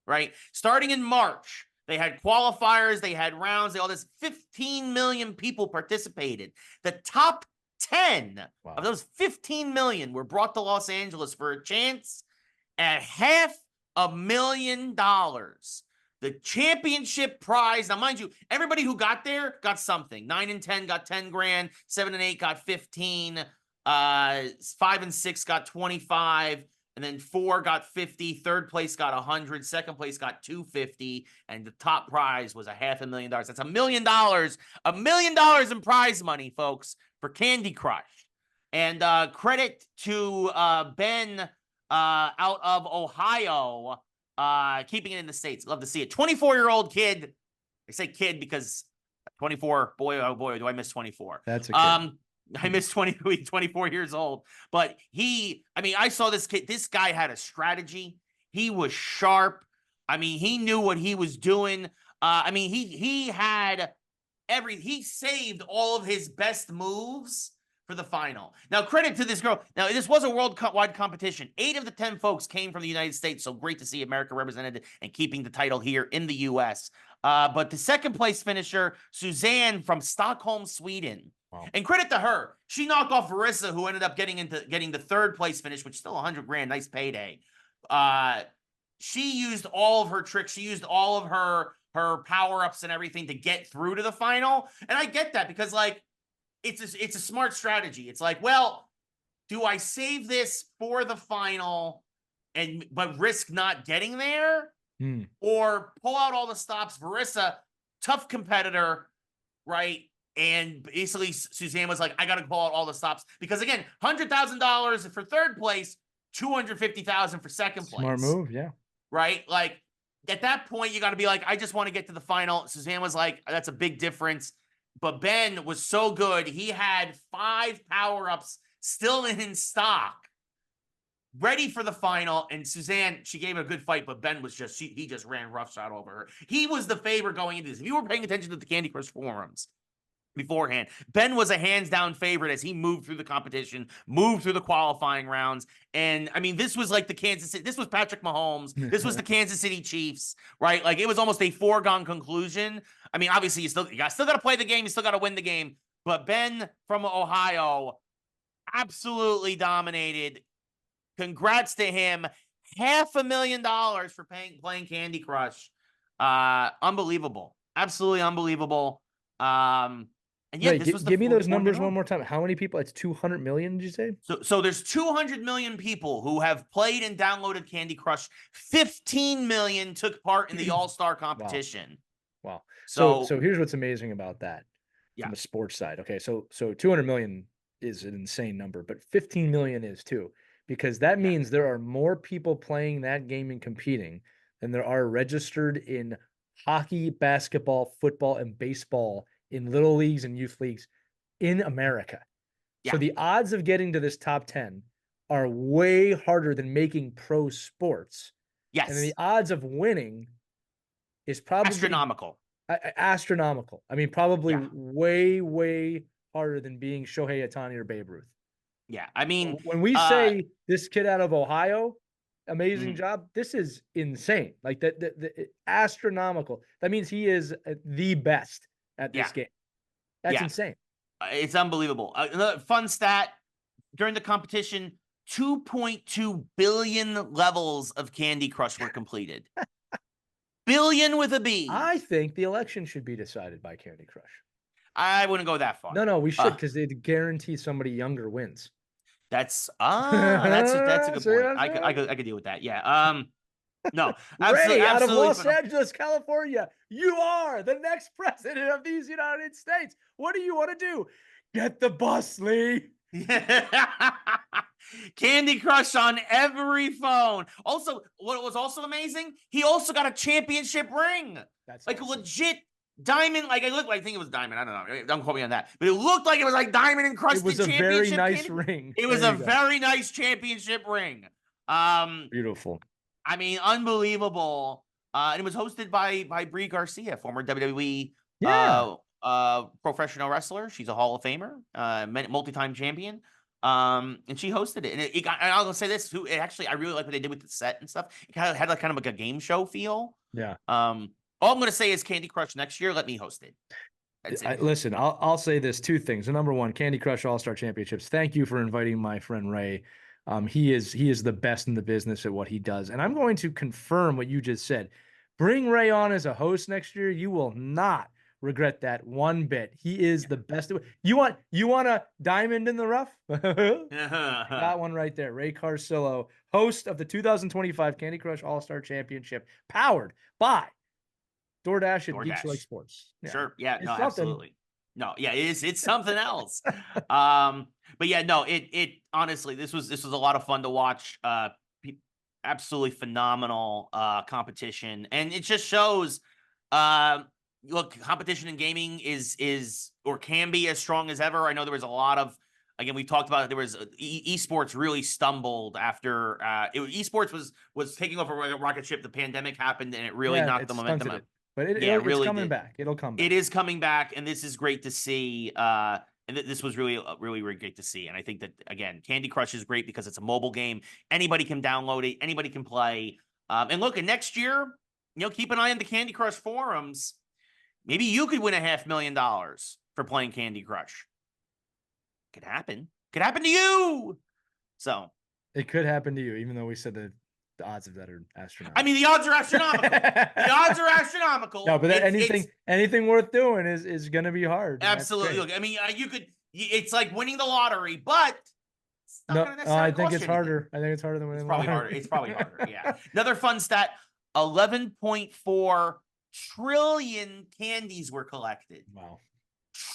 right? Starting in March, they had qualifiers, they had rounds, all this. 15 million people participated. The top 10 of those 15 million were brought to Los Angeles for a chance at $500,000. The championship prize. Now, mind you, everybody who got there got something. 9 and 10 got 10 grand. 7 and 8 got 15. 5 and 6 got 25. And then 4 got 50. Third place got 100. Second place got 250. And the top prize was $500,000. That's $1 million. $1 million in prize money, folks, for Candy Crush. And credit to Ben out of Ohio, keeping it in the States. Love to see it. 24-year-old kid. I say kid because 24, boy, oh boy, do I miss 24. That's a kid. I miss 24 years old. But I saw this kid. This guy had a strategy. He was sharp. I mean, he knew what he was doing. He saved all of his best moves for the final. Now, credit to this girl. Now, this was a worldwide competition. 8 of the 10 folks came from the United States, so great to see America represented and keeping the title here in the U.S. But the second place finisher, Suzanne from Stockholm, Sweden. Wow. And credit to her. She knocked off Marissa, who ended up getting the third place finish, which is still 100 grand. Nice payday. She used all of her tricks. She used all of her power-ups and everything to get through to the final. And I get that because, like, it's a smart strategy. It's like, well, do I save this for the final but risk not getting there? Or pull out all the stops? Marissa, tough competitor, right? And basically, Suzanne was like, I got to pull out all the stops. Because, again, $100,000 for third place, $250,000 for second place. Smart move, yeah. Right? Like, at that point, you got to be like, I just want to get to the final. Suzanne was like, that's a big difference. But Ben was so good. He had 5 power-ups still in stock, ready for the final. And Suzanne, she gave it a good fight, but Ben was he just ran roughshod over her. He was the favorite going into this. If you were paying attention to the Candy Crush forums beforehand, Ben was a hands-down favorite as he moved through the competition, moved through the qualifying rounds. And, I mean, this was like this was Patrick Mahomes. This was the Kansas City Chiefs, right? Like, it was almost a foregone conclusion. I mean, obviously, you still got to play the game. You still got to win the game. But Ben from Ohio absolutely dominated. Congrats to him. $500,000 for playing Candy Crush. Unbelievable. Absolutely unbelievable. And yeah, give me those numbers one more time. How many people? It's 200 million, did you say? So there's 200 million people who have played and downloaded Candy Crush. 15 million took part in the All-Star competition. Wow. So here's what's amazing about that from the sports side. Okay, so 200 million is an insane number, but 15 million is too, because that means there are more people playing that game and competing than there are registered in hockey, basketball, football, and baseball in little leagues and youth leagues in America. Yeah. So the odds of getting to this top 10 are way harder than making pro sports. Yes. And the odds of winning is probably astronomical. Astronomical. I mean, probably way, way harder than being Shohei Ohtani or Babe Ruth. Yeah. I mean, when we say this kid out of Ohio, amazing job, this is insane. Like the astronomical. That means he is the best at this game. That's insane. It's unbelievable. Another fun stat during the competition, 2.2 billion levels of Candy Crush were completed. Billion with a B. I think the election should be decided by Candy Crush. I wouldn't go that far. No, we should, because they'd guarantee somebody younger wins. That's that's a good See point. what I'm saying? I could deal with that. Yeah. No, Ray, out of absolutely Los phenomenal. Angeles, California, you are the next president of these United States. What do you want to do? Get the bus, Lee. Candy Crush on every phone. Also, what was also amazing, he also got a championship ring. That's like awesome. legit diamond. Like it looked like, I think it was diamond. I don't know. Don't quote me on that. But it looked like it was like diamond encrusted. It was a very nice ring. It was a very nice championship ring. Beautiful. I mean, unbelievable. And it was hosted by Brie Garcia, former WWE professional wrestler. She's a Hall of Famer, multi-time champion. And she hosted it. And it got, and I'll go say this too. Actually, I really like what they did with the set and stuff. It kind of had like a game show feel. Yeah. All I'm gonna say is Candy Crush next year. Let me host it. That's it. Listen, I'll say this: two things. Number one, Candy Crush All-Star Championships. Thank you for inviting my friend Ray. He is the best in the business at what he does. And I'm going to confirm what you just said. Bring Ray on as a host next year. You will not regret that one bit. He is the best. You want a diamond in the rough? Got one right there. Ray Carsillo, host of the 2025 Candy Crush All-Star Championship, powered by DoorDash and Geeks Who Like Sports. Yeah. Sure. Yeah. It's no, something. Absolutely. No. Yeah. It's something else. But yeah, no. It honestly, this was a lot of fun to watch. Absolutely phenomenal competition, and it just shows. Look, competition in gaming is or can be as strong as ever. I know there was a lot of. Again, we talked about it. There was esports really stumbled after esports was taking over a rocket ship. The pandemic happened, and it really knocked the momentum out. But it's really coming back. It'll come back. It is coming back, and this is great to see. And this was really, really, really great to see. And I think that, again, Candy Crush is great because it's a mobile game. Anybody can download it. Anybody can play. And look, and next year, keep an eye on the Candy Crush forums. Maybe you could win $500,000 for playing Candy Crush. Could happen. Could happen to you. So it could happen to you, even though we said that the odds of that are astronomical. I mean, the odds are astronomical. The odds are astronomical. No, but anything worth doing is going to be hard. Absolutely. Look, I mean, it's like winning the lottery, but it's not going to necessarily I think it's harder. I think it's harder than winning the lottery. It's probably harder. Yeah. Another fun stat: 11.4 trillion candies were collected. Wow.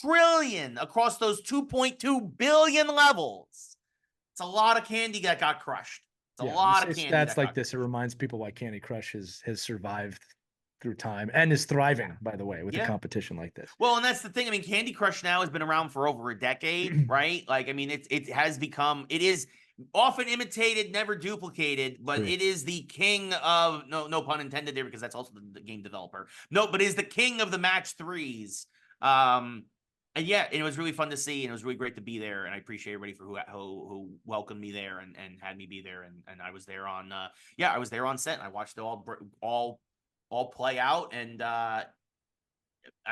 Trillion across those 2.2 billion levels. It's a lot of candy that got crushed. It's a lot of candy. Stats like this, it reminds people why Candy Crush has survived through time and is thriving, by the way, with a competition like this. Well, and that's the thing. I mean, Candy Crush now has been around for over a decade, right? Like, I mean, it is often imitated, never duplicated, but it is the king of no pun intended there, because that's also the game developer. No, but is the king of the match threes. And yeah, it was really fun to see, and it was really great to be there. And I appreciate everybody for who welcomed me there and had me be there. And I was there on I was there on set, and I watched it all play out. And I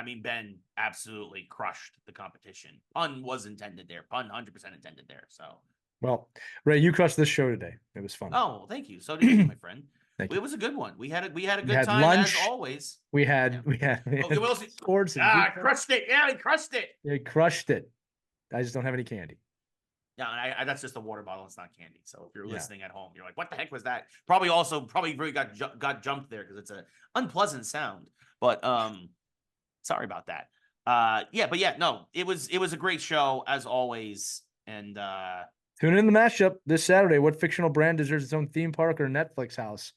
mean, Ben absolutely crushed the competition. Pun was intended there. Pun 100% intended there. So well, Ray, you crushed this show today. It was fun. Oh, thank you. So did you, my friend. It was a good one. We had a good time lunch, as always. We had sports. I crushed it. Yeah, I crushed it. Yeah, crushed it. I just don't have any candy. Yeah, and that's just a water bottle. It's not candy. So if you're listening at home, you're like, "What the heck was that?" Probably really got jumped there because it's an unpleasant sound. But sorry about that. No, it was a great show as always. And tune in the mashup this Saturday. What fictional brand deserves its own theme park or Netflix house?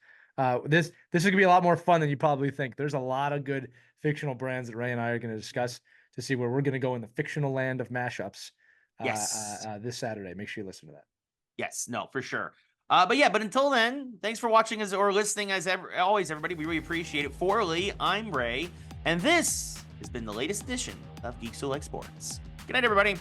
This is gonna be a lot more fun than you probably think. There's a lot of good fictional brands that Ray and I are going to discuss to see where we're going to go in the fictional land of mashups. This Saturday. Make sure you listen to that. Yes, no, for sure. But until then, thanks for watching or listening as always, everybody. We really appreciate it. For Lee, I'm Ray, and this has been the latest edition of Geeks Who Like Sports. Good night, everybody.